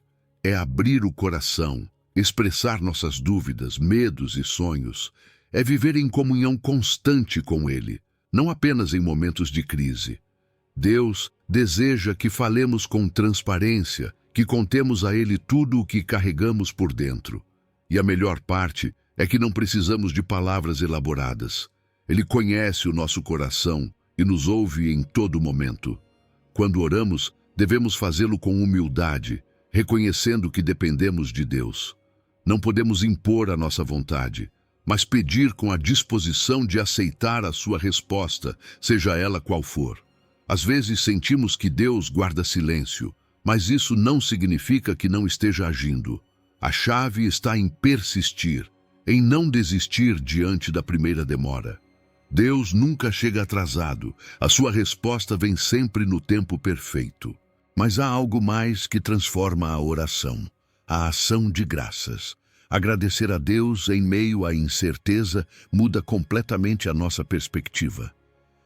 é abrir o coração, expressar nossas dúvidas, medos e sonhos. É viver em comunhão constante com Ele, não apenas em momentos de crise. Deus deseja que falemos com transparência, que contemos a Ele tudo o que carregamos por dentro. E a melhor parte é que não precisamos de palavras elaboradas. Ele conhece o nosso coração e nos ouve em todo momento. Quando oramos, devemos fazê-lo com humildade, reconhecendo que dependemos de Deus. Não podemos impor a nossa vontade, mas pedir com a disposição de aceitar a sua resposta, seja ela qual for. Às vezes sentimos que Deus guarda silêncio, mas isso não significa que não esteja agindo. A chave está em persistir, em não desistir diante da primeira demora. Deus nunca chega atrasado, a sua resposta vem sempre no tempo perfeito. Mas há algo mais que transforma a oração, a ação de graças. Agradecer a Deus em meio à incerteza muda completamente a nossa perspectiva.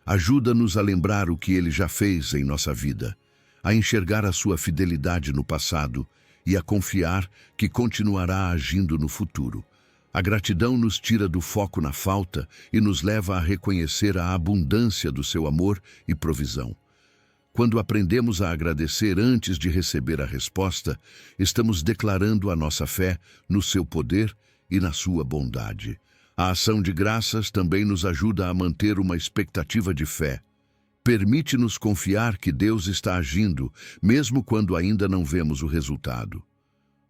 Ajuda-nos a lembrar o que Ele já fez em nossa vida, a enxergar a sua fidelidade no passado e a confiar que continuará agindo no futuro. A gratidão nos tira do foco na falta e nos leva a reconhecer a abundância do seu amor e provisão. Quando aprendemos a agradecer antes de receber a resposta, estamos declarando a nossa fé no seu poder e na sua bondade. A ação de graças também nos ajuda a manter uma expectativa de fé. Permite-nos confiar que Deus está agindo, mesmo quando ainda não vemos o resultado.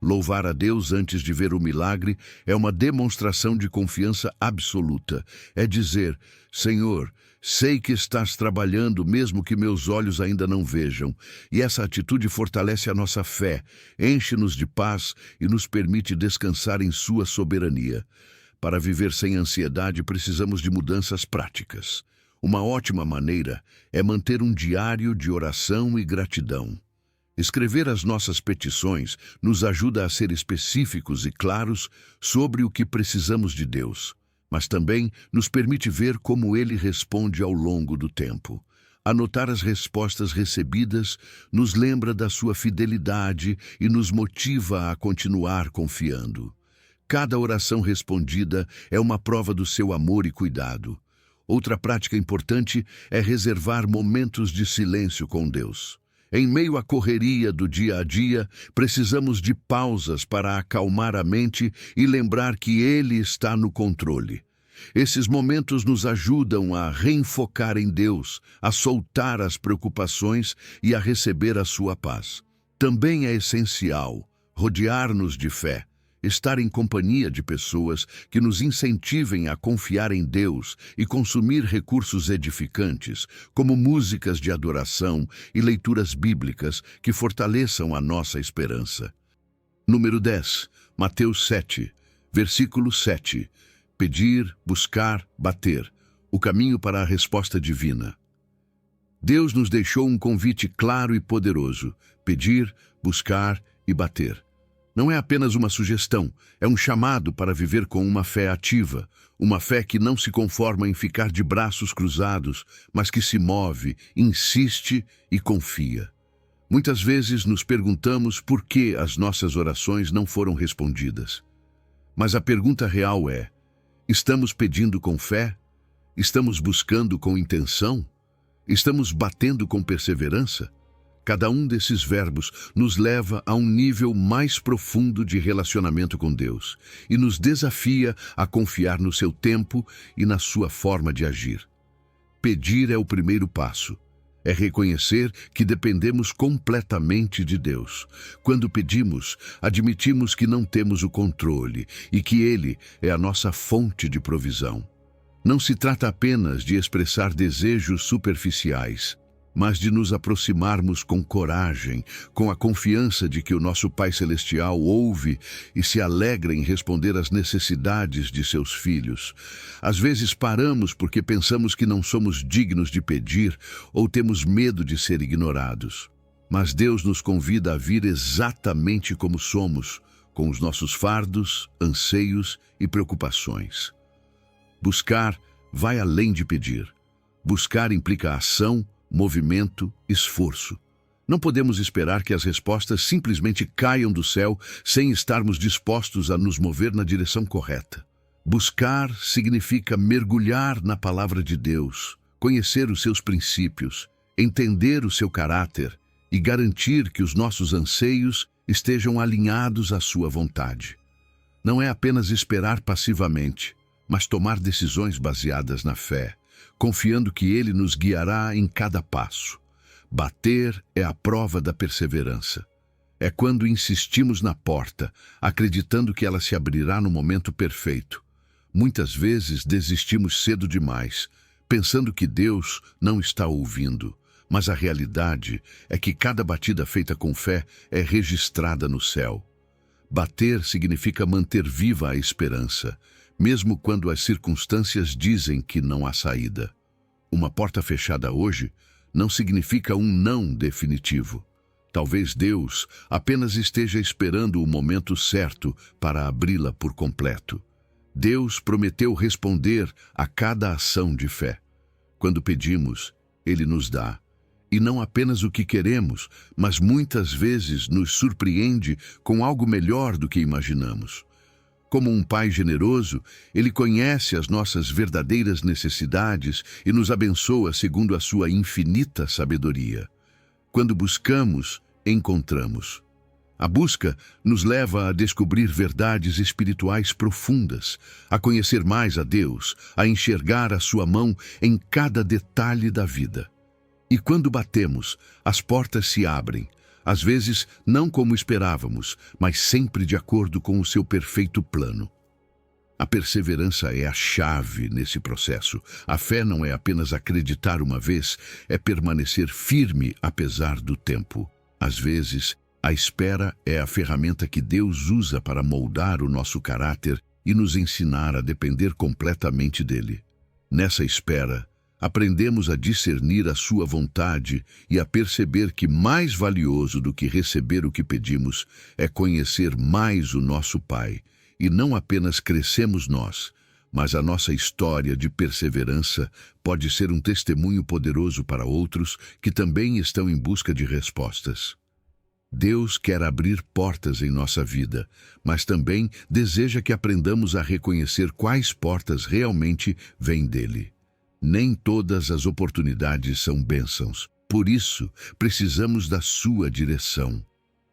Louvar a Deus antes de ver o milagre é uma demonstração de confiança absoluta. É dizer: Senhor, sei que estás trabalhando mesmo que meus olhos ainda não vejam. E essa atitude fortalece a nossa fé, enche-nos de paz e nos permite descansar em sua soberania. Para viver sem ansiedade, precisamos de mudanças práticas. Uma ótima maneira é manter um diário de oração e gratidão. Escrever as nossas petições nos ajuda a ser específicos e claros sobre o que precisamos de Deus, mas também nos permite ver como Ele responde ao longo do tempo. Anotar as respostas recebidas nos lembra da sua fidelidade e nos motiva a continuar confiando. Cada oração respondida é uma prova do seu amor e cuidado. Outra prática importante é reservar momentos de silêncio com Deus. Em meio à correria do dia a dia, precisamos de pausas para acalmar a mente e lembrar que Ele está no controle. Esses momentos nos ajudam a reenfocar em Deus, a soltar as preocupações e a receber a sua paz. Também é essencial rodear-nos de fé. Estar em companhia de pessoas que nos incentivem a confiar em Deus e consumir recursos edificantes, como músicas de adoração e leituras bíblicas que fortaleçam a nossa esperança. Número 10, Mateus 7, versículo 7. Pedir, buscar, bater. O caminho para a resposta divina. Deus nos deixou um convite claro e poderoso: pedir, buscar e bater. Não é apenas uma sugestão, é um chamado para viver com uma fé ativa, uma fé que não se conforma em ficar de braços cruzados, mas que se move, insiste e confia. Muitas vezes nos perguntamos por que as nossas orações não foram respondidas. Mas a pergunta real é: estamos pedindo com fé? Estamos buscando com intenção? Estamos batendo com perseverança? Cada um desses verbos nos leva a um nível mais profundo de relacionamento com Deus e nos desafia a confiar no seu tempo e na sua forma de agir. Pedir é o primeiro passo. É reconhecer que dependemos completamente de Deus. Quando pedimos, admitimos que não temos o controle e que Ele é a nossa fonte de provisão. Não se trata apenas de expressar desejos superficiais, mas de nos aproximarmos com coragem, com a confiança de que o nosso Pai Celestial ouve e se alegra em responder às necessidades de seus filhos. Às vezes paramos porque pensamos que não somos dignos de pedir ou temos medo de ser ignorados. Mas Deus nos convida a vir exatamente como somos, com os nossos fardos, anseios e preocupações. Buscar vai além de pedir. Buscar implica ação, movimento, esforço. Não podemos esperar que as respostas simplesmente caiam do céu sem estarmos dispostos a nos mover na direção correta. Buscar significa mergulhar na palavra de Deus, conhecer os seus princípios, entender o seu caráter e garantir que os nossos anseios estejam alinhados à sua vontade. Não é apenas esperar passivamente, mas tomar decisões baseadas na fé, confiando que Ele nos guiará em cada passo. Bater é a prova da perseverança. É quando insistimos na porta, acreditando que ela se abrirá no momento perfeito. Muitas vezes desistimos cedo demais, pensando que Deus não está ouvindo. Mas a realidade é que cada batida feita com fé é registrada no céu. Bater significa manter viva a esperança, mesmo quando as circunstâncias dizem que não há saída. Uma porta fechada hoje não significa um não definitivo. Talvez Deus apenas esteja esperando o momento certo para abri-la por completo. Deus prometeu responder a cada ação de fé. Quando pedimos, Ele nos dá. E não apenas o que queremos, mas muitas vezes nos surpreende com algo melhor do que imaginamos. Como um Pai generoso, Ele conhece as nossas verdadeiras necessidades e nos abençoa segundo a sua infinita sabedoria. Quando buscamos, encontramos. A busca nos leva a descobrir verdades espirituais profundas, a conhecer mais a Deus, a enxergar a sua mão em cada detalhe da vida. E quando batemos, as portas se abrem, às vezes não como esperávamos, mas sempre de acordo com o seu perfeito plano. A perseverança é a chave nesse processo. A fé não é apenas acreditar uma vez, é permanecer firme apesar do tempo. Às vezes, a espera é a ferramenta que Deus usa para moldar o nosso caráter e nos ensinar a depender completamente dele. Nessa espera, aprendemos a discernir a sua vontade e a perceber que mais valioso do que receber o que pedimos é conhecer mais o nosso Pai. E não apenas crescemos nós, mas a nossa história de perseverança pode ser um testemunho poderoso para outros que também estão em busca de respostas. Deus quer abrir portas em nossa vida, mas também deseja que aprendamos a reconhecer quais portas realmente vêm dele. Nem todas as oportunidades são bênçãos. Por isso, precisamos da sua direção.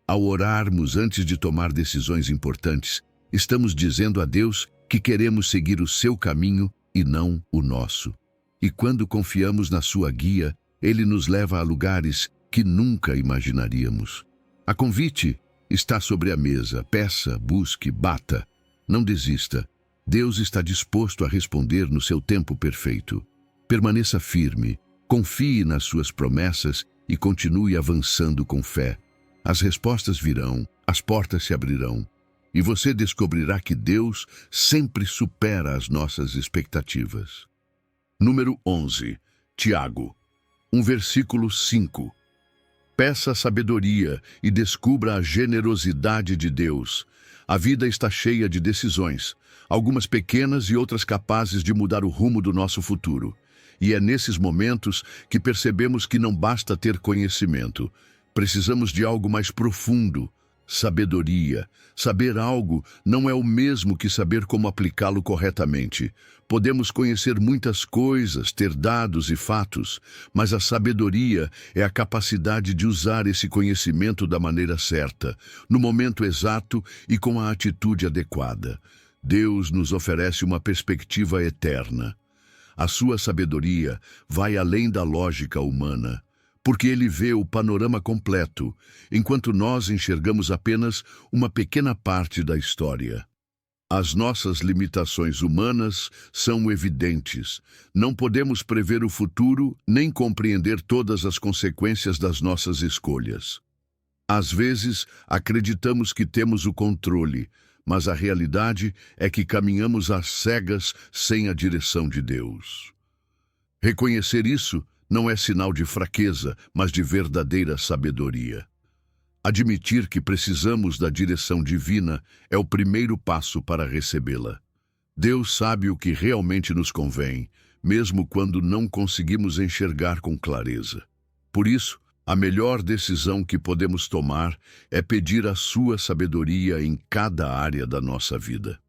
Ao orarmos antes de tomar decisões importantes, estamos dizendo a Deus que queremos seguir o seu caminho e não o nosso. E quando confiamos na sua guia, ele nos leva a lugares que nunca imaginaríamos. A convite está sobre a mesa. Peça, busque, bata. Não desista. Deus está disposto a responder no seu tempo perfeito. Permaneça firme, confie nas suas promessas e continue avançando com fé. As respostas virão, as portas se abrirão, e você descobrirá que Deus sempre supera as nossas expectativas. Número 11. Tiago, versículo 5. Peça sabedoria e descubra a generosidade de Deus. A vida está cheia de decisões, algumas pequenas e outras capazes de mudar o rumo do nosso futuro. E é nesses momentos que percebemos que não basta ter conhecimento. Precisamos de algo mais profundo. Sabedoria. Saber algo não é o mesmo que saber como aplicá-lo corretamente. Podemos conhecer muitas coisas, ter dados e fatos, mas a sabedoria é a capacidade de usar esse conhecimento da maneira certa, no momento exato e com a atitude adequada. Deus nos oferece uma perspectiva eterna. A sua sabedoria vai além da lógica humana, porque ele vê o panorama completo, enquanto nós enxergamos apenas uma pequena parte da história. As nossas limitações humanas são evidentes. Não podemos prever o futuro nem compreender todas as consequências das nossas escolhas. Às vezes, acreditamos que temos o controle, mas a realidade é que caminhamos às cegas sem a direção de Deus. Reconhecer isso não é sinal de fraqueza, mas de verdadeira sabedoria. Admitir que precisamos da direção divina é o primeiro passo para recebê-la. Deus sabe o que realmente nos convém, mesmo quando não conseguimos enxergar com clareza. Por isso, a melhor decisão que podemos tomar é pedir a sua sabedoria em cada área da nossa vida.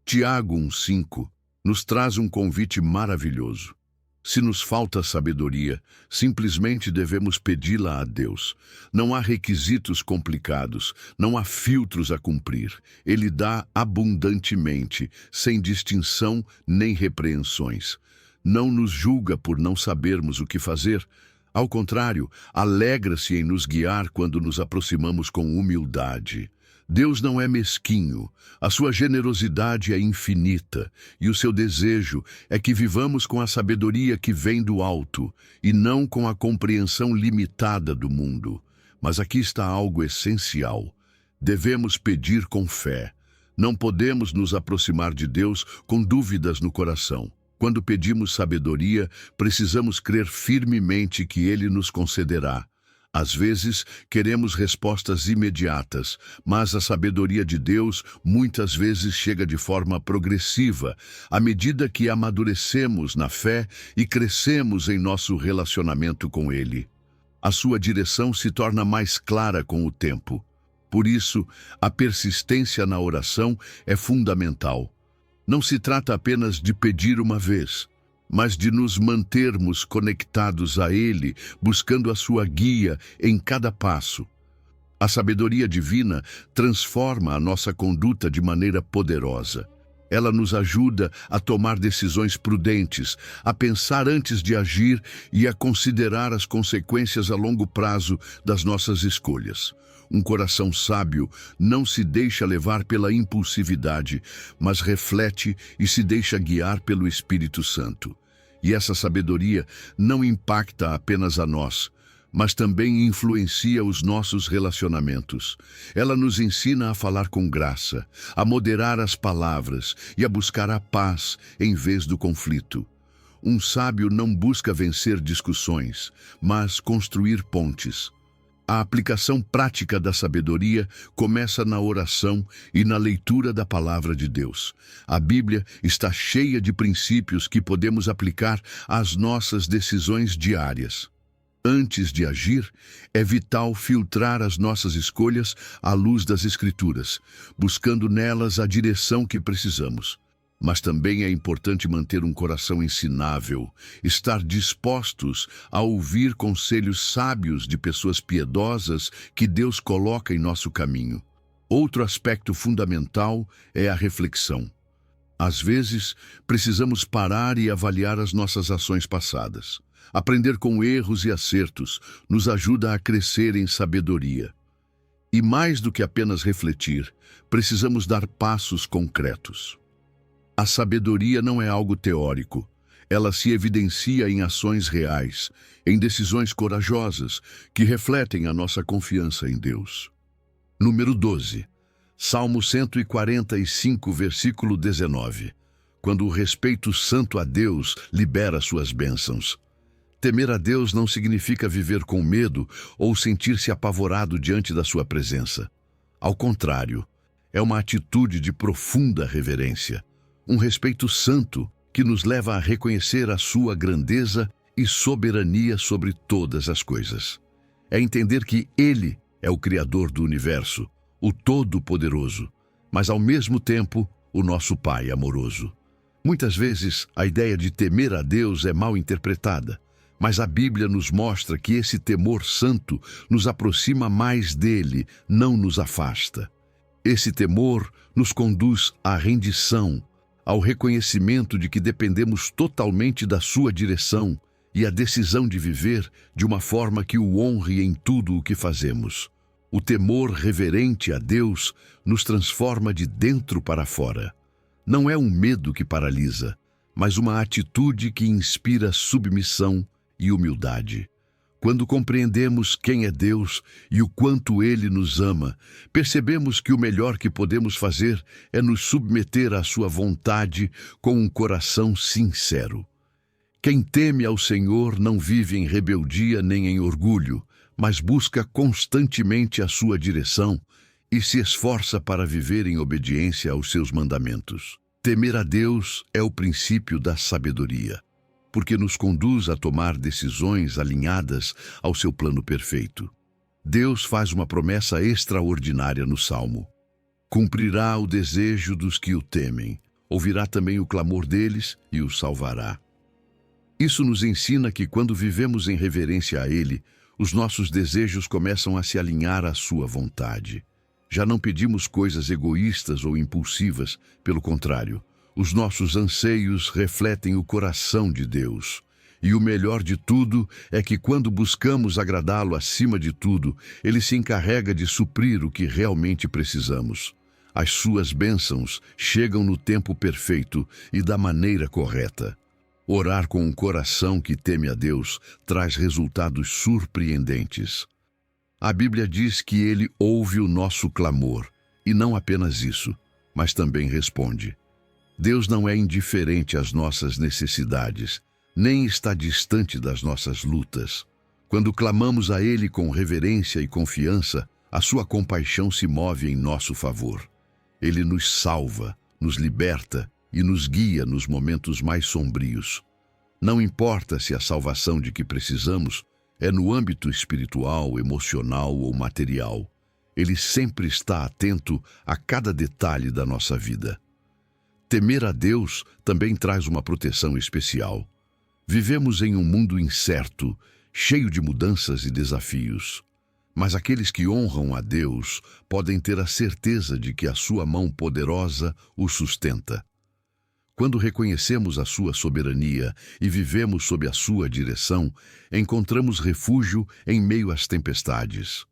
Tiago 1,5 nos traz um convite maravilhoso. Se nos falta sabedoria, simplesmente devemos pedi-la a Deus. Não há requisitos complicados, não há filtros a cumprir. Ele dá abundantemente, sem distinção nem repreensões. Não nos julga por não sabermos o que fazer. Ao contrário, alegra-se em nos guiar quando nos aproximamos com humildade. Deus não é mesquinho, a sua generosidade é infinita, e o seu desejo é que vivamos com a sabedoria que vem do alto, e não com a compreensão limitada do mundo. Mas aqui está algo essencial. Devemos pedir com fé. Não podemos nos aproximar de Deus com dúvidas no coração. Quando pedimos sabedoria, precisamos crer firmemente que Ele nos concederá. Às vezes, queremos respostas imediatas, mas a sabedoria de Deus muitas vezes chega de forma progressiva, à medida que amadurecemos na fé e crescemos em nosso relacionamento com Ele. A sua direção se torna mais clara com o tempo. Por isso, a persistência na oração é fundamental. Não se trata apenas de pedir uma vez, mas de nos mantermos conectados a Ele, buscando a sua guia em cada passo. A sabedoria divina transforma a nossa conduta de maneira poderosa. Ela nos ajuda a tomar decisões prudentes, a pensar antes de agir e a considerar as consequências a longo prazo das nossas escolhas. Um coração sábio não se deixa levar pela impulsividade, mas reflete e se deixa guiar pelo Espírito Santo. E essa sabedoria não impacta apenas a nós, mas também influencia os nossos relacionamentos. Ela nos ensina a falar com graça, a moderar as palavras e a buscar a paz em vez do conflito. Um sábio não busca vencer discussões, mas construir pontes. A aplicação prática da sabedoria começa na oração e na leitura da palavra de Deus. A Bíblia está cheia de princípios que podemos aplicar às nossas decisões diárias. Antes de agir, é vital filtrar as nossas escolhas à luz das Escrituras, buscando nelas a direção que precisamos. Mas também é importante manter um coração ensinável, estar dispostos a ouvir conselhos sábios de pessoas piedosas que Deus coloca em nosso caminho. Outro aspecto fundamental é a reflexão. Às vezes, precisamos parar e avaliar as nossas ações passadas. Aprender com erros e acertos nos ajuda a crescer em sabedoria. E mais do que apenas refletir, precisamos dar passos concretos. A sabedoria não é algo teórico. Ela se evidencia em ações reais, em decisões corajosas que refletem a nossa confiança em Deus. Número 12. Salmo 145, versículo 19. Quando o respeito santo a Deus libera suas bênçãos. Temer a Deus não significa viver com medo ou sentir-se apavorado diante da sua presença. Ao contrário, é uma atitude de profunda reverência, um respeito santo que nos leva a reconhecer a sua grandeza e soberania sobre todas as coisas. É entender que Ele é o Criador do universo, o Todo-Poderoso, mas ao mesmo tempo o nosso Pai amoroso. Muitas vezes a ideia de temer a Deus é mal interpretada, mas a Bíblia nos mostra que esse temor santo nos aproxima mais dele, não nos afasta. Esse temor nos conduz à rendição, ao reconhecimento de que dependemos totalmente da sua direção e à decisão de viver de uma forma que o honre em tudo o que fazemos. O temor reverente a Deus nos transforma de dentro para fora. Não é um medo que paralisa, mas uma atitude que inspira submissão e humildade. Quando compreendemos quem é Deus e o quanto Ele nos ama, percebemos que o melhor que podemos fazer é nos submeter à sua vontade com um coração sincero. Quem teme ao Senhor não vive em rebeldia nem em orgulho, mas busca constantemente a sua direção e se esforça para viver em obediência aos seus mandamentos. Temer a Deus é o princípio da sabedoria, porque nos conduz a tomar decisões alinhadas ao seu plano perfeito. Deus faz uma promessa extraordinária no Salmo. Cumprirá o desejo dos que o temem, ouvirá também o clamor deles e os salvará. Isso nos ensina que quando vivemos em reverência a Ele, os nossos desejos começam a se alinhar à sua vontade. Já não pedimos coisas egoístas ou impulsivas, pelo contrário, os nossos anseios refletem o coração de Deus. E o melhor de tudo é que quando buscamos agradá-lo acima de tudo, Ele se encarrega de suprir o que realmente precisamos. As suas bênçãos chegam no tempo perfeito e da maneira correta. Orar com um coração que teme a Deus traz resultados surpreendentes. A Bíblia diz que Ele ouve o nosso clamor, e não apenas isso, mas também responde. Deus não é indiferente às nossas necessidades, nem está distante das nossas lutas. Quando clamamos a Ele com reverência e confiança, a sua compaixão se move em nosso favor. Ele nos salva, nos liberta e nos guia nos momentos mais sombrios. Não importa se a salvação de que precisamos é no âmbito espiritual, emocional ou material. Ele sempre está atento a cada detalhe da nossa vida. Temer a Deus também traz uma proteção especial. Vivemos em um mundo incerto, cheio de mudanças e desafios. Mas aqueles que honram a Deus podem ter a certeza de que a sua mão poderosa o sustenta. Quando reconhecemos a sua soberania e vivemos sob a sua direção, encontramos refúgio em meio às tempestades.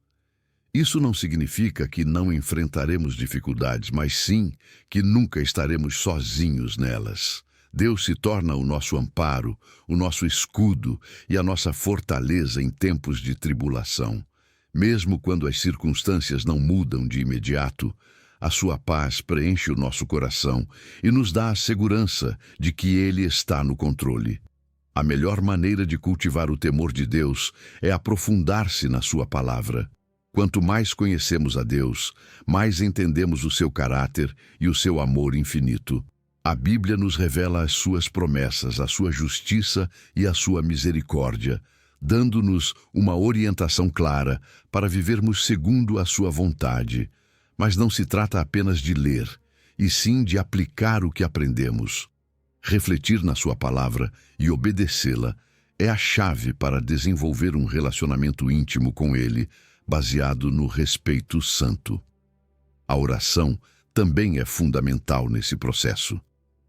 Isso não significa que não enfrentaremos dificuldades, mas sim que nunca estaremos sozinhos nelas. Deus se torna o nosso amparo, o nosso escudo e a nossa fortaleza em tempos de tribulação. Mesmo quando as circunstâncias não mudam de imediato, a sua paz preenche o nosso coração e nos dá a segurança de que Ele está no controle. A melhor maneira de cultivar o temor de Deus é aprofundar-se na sua palavra. Quanto mais conhecemos a Deus, mais entendemos o seu caráter e o seu amor infinito. A Bíblia nos revela as suas promessas, a sua justiça e a sua misericórdia, dando-nos uma orientação clara para vivermos segundo a sua vontade. Mas não se trata apenas de ler, e sim de aplicar o que aprendemos. Refletir na sua palavra e obedecê-la é a chave para desenvolver um relacionamento íntimo com Ele, baseado no respeito santo. A oração também é fundamental nesse processo.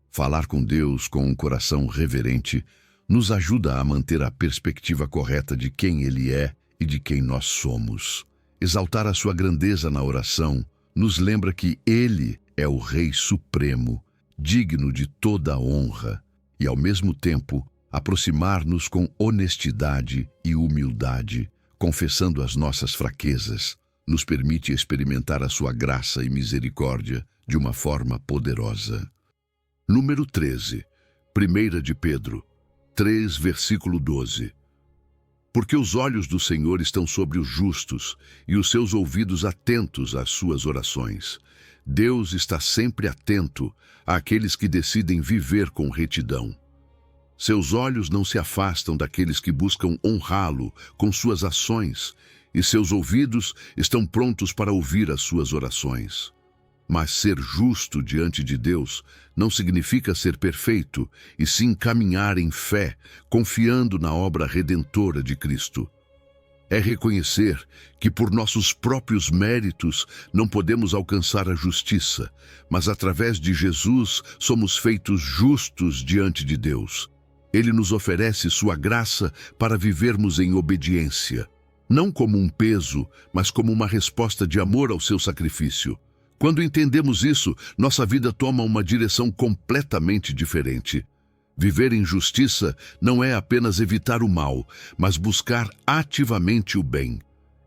Falar com Deus com um coração reverente nos ajuda a manter a perspectiva correta de quem Ele é e de quem nós somos. Exaltar a sua grandeza na oração nos lembra que Ele é o Rei Supremo, digno de toda a honra, e ao mesmo tempo aproximar-nos com honestidade e humildade, confessando as nossas fraquezas, nos permite experimentar a sua graça e misericórdia de uma forma poderosa. Número 13, 1 de Pedro 3, versículo 12. Porque os olhos do Senhor estão sobre os justos e os seus ouvidos atentos às suas orações. Deus está sempre atento àqueles que decidem viver com retidão. Seus olhos não se afastam daqueles que buscam honrá-lo com suas ações, e seus ouvidos estão prontos para ouvir as suas orações. Mas ser justo diante de Deus não significa ser perfeito, e sim caminhar em fé, confiando na obra redentora de Cristo. É reconhecer que por nossos próprios méritos não podemos alcançar a justiça, mas através de Jesus somos feitos justos diante de Deus. Ele nos oferece sua graça para vivermos em obediência, não como um peso, mas como uma resposta de amor ao seu sacrifício. Quando entendemos isso, nossa vida toma uma direção completamente diferente. Viver em justiça não é apenas evitar o mal, mas buscar ativamente o bem.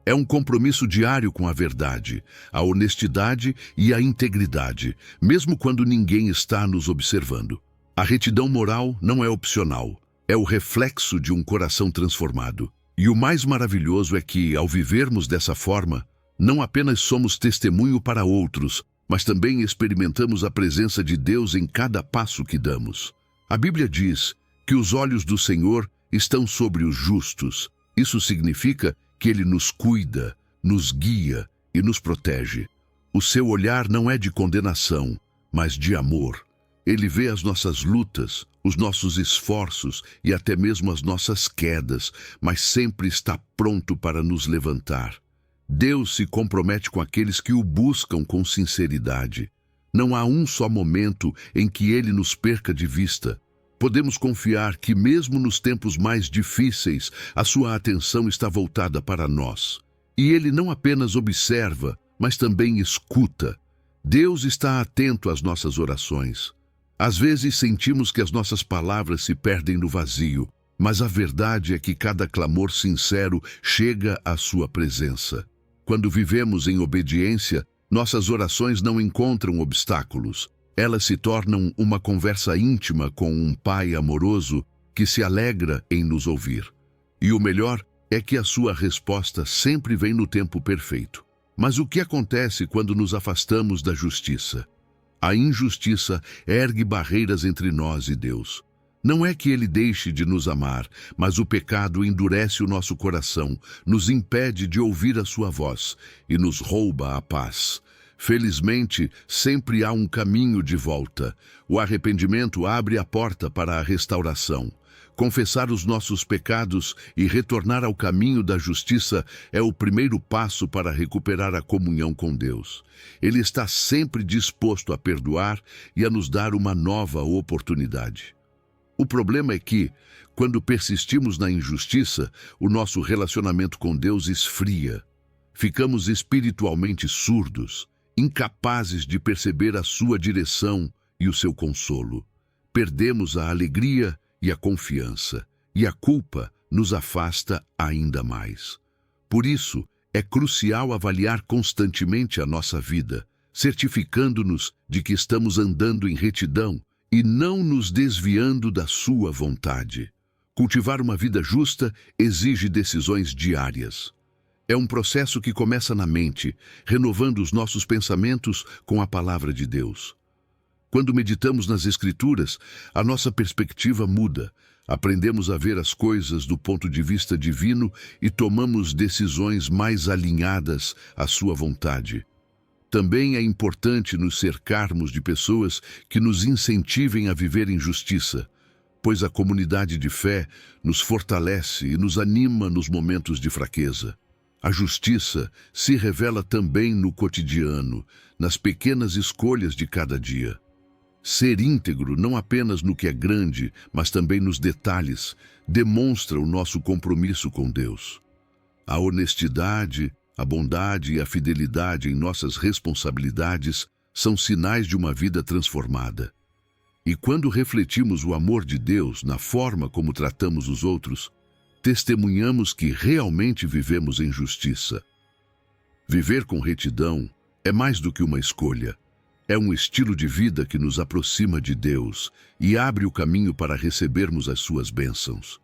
É um compromisso diário com a verdade, a honestidade e a integridade, mesmo quando ninguém está nos observando. A retidão moral não é opcional, é o reflexo de um coração transformado. E o mais maravilhoso é que, ao vivermos dessa forma, não apenas somos testemunho para outros, mas também experimentamos a presença de Deus em cada passo que damos. A Bíblia diz que os olhos do Senhor estão sobre os justos. Isso significa que Ele nos cuida, nos guia e nos protege. O seu olhar não é de condenação, mas de amor. Ele vê as nossas lutas, os nossos esforços e até mesmo as nossas quedas, mas sempre está pronto para nos levantar. Deus se compromete com aqueles que o buscam com sinceridade. Não há um só momento em que Ele nos perca de vista. Podemos confiar que mesmo nos tempos mais difíceis, a sua atenção está voltada para nós. E Ele não apenas observa, mas também escuta. Deus está atento às nossas orações. Às vezes sentimos que as nossas palavras se perdem no vazio, mas a verdade é que cada clamor sincero chega à sua presença. Quando vivemos em obediência, nossas orações não encontram obstáculos. Elas se tornam uma conversa íntima com um Pai amoroso que se alegra em nos ouvir. E o melhor é que a sua resposta sempre vem no tempo perfeito. Mas o que acontece quando nos afastamos da justiça? A injustiça ergue barreiras entre nós e Deus. Não é que ele deixe de nos amar, mas o pecado endurece o nosso coração, nos impede de ouvir a sua voz e nos rouba a paz. Felizmente, sempre há um caminho de volta. O arrependimento abre a porta para a restauração. Confessar os nossos pecados e retornar ao caminho da justiça é o primeiro passo para recuperar a comunhão com Deus. Ele está sempre disposto a perdoar e a nos dar uma nova oportunidade. O problema é que, quando persistimos na injustiça, o nosso relacionamento com Deus esfria. Ficamos espiritualmente surdos, incapazes de perceber a sua direção e o seu consolo. Perdemos a alegria e a confiança, e a culpa nos afasta ainda mais. Por isso, é crucial avaliar constantemente a nossa vida, certificando-nos de que estamos andando em retidão e não nos desviando da sua vontade. Cultivar uma vida justa exige decisões diárias. É um processo que começa na mente, renovando os nossos pensamentos com a palavra de Deus. Quando meditamos nas Escrituras, a nossa perspectiva muda. Aprendemos a ver as coisas do ponto de vista divino e tomamos decisões mais alinhadas à sua vontade. Também é importante nos cercarmos de pessoas que nos incentivem a viver em justiça, pois a comunidade de fé nos fortalece e nos anima nos momentos de fraqueza. A justiça se revela também no cotidiano, nas pequenas escolhas de cada dia. Ser íntegro não apenas no que é grande, mas também nos detalhes, demonstra o nosso compromisso com Deus. A honestidade, a bondade e a fidelidade em nossas responsabilidades são sinais de uma vida transformada. E quando refletimos o amor de Deus na forma como tratamos os outros, testemunhamos que realmente vivemos em justiça. Viver com retidão é mais do que uma escolha. É um estilo de vida que nos aproxima de Deus e abre o caminho para recebermos as suas bênçãos.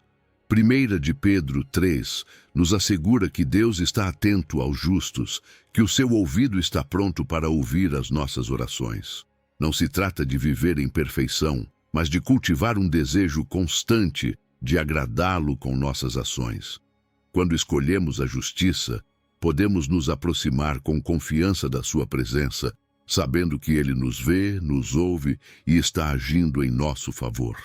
1 de Pedro 3 nos assegura que Deus está atento aos justos, que o seu ouvido está pronto para ouvir as nossas orações. Não se trata de viver em perfeição, mas de cultivar um desejo constante de agradá-lo com nossas ações. Quando escolhemos a justiça, podemos nos aproximar com confiança da sua presença, sabendo que Ele nos vê, nos ouve e está agindo em nosso favor.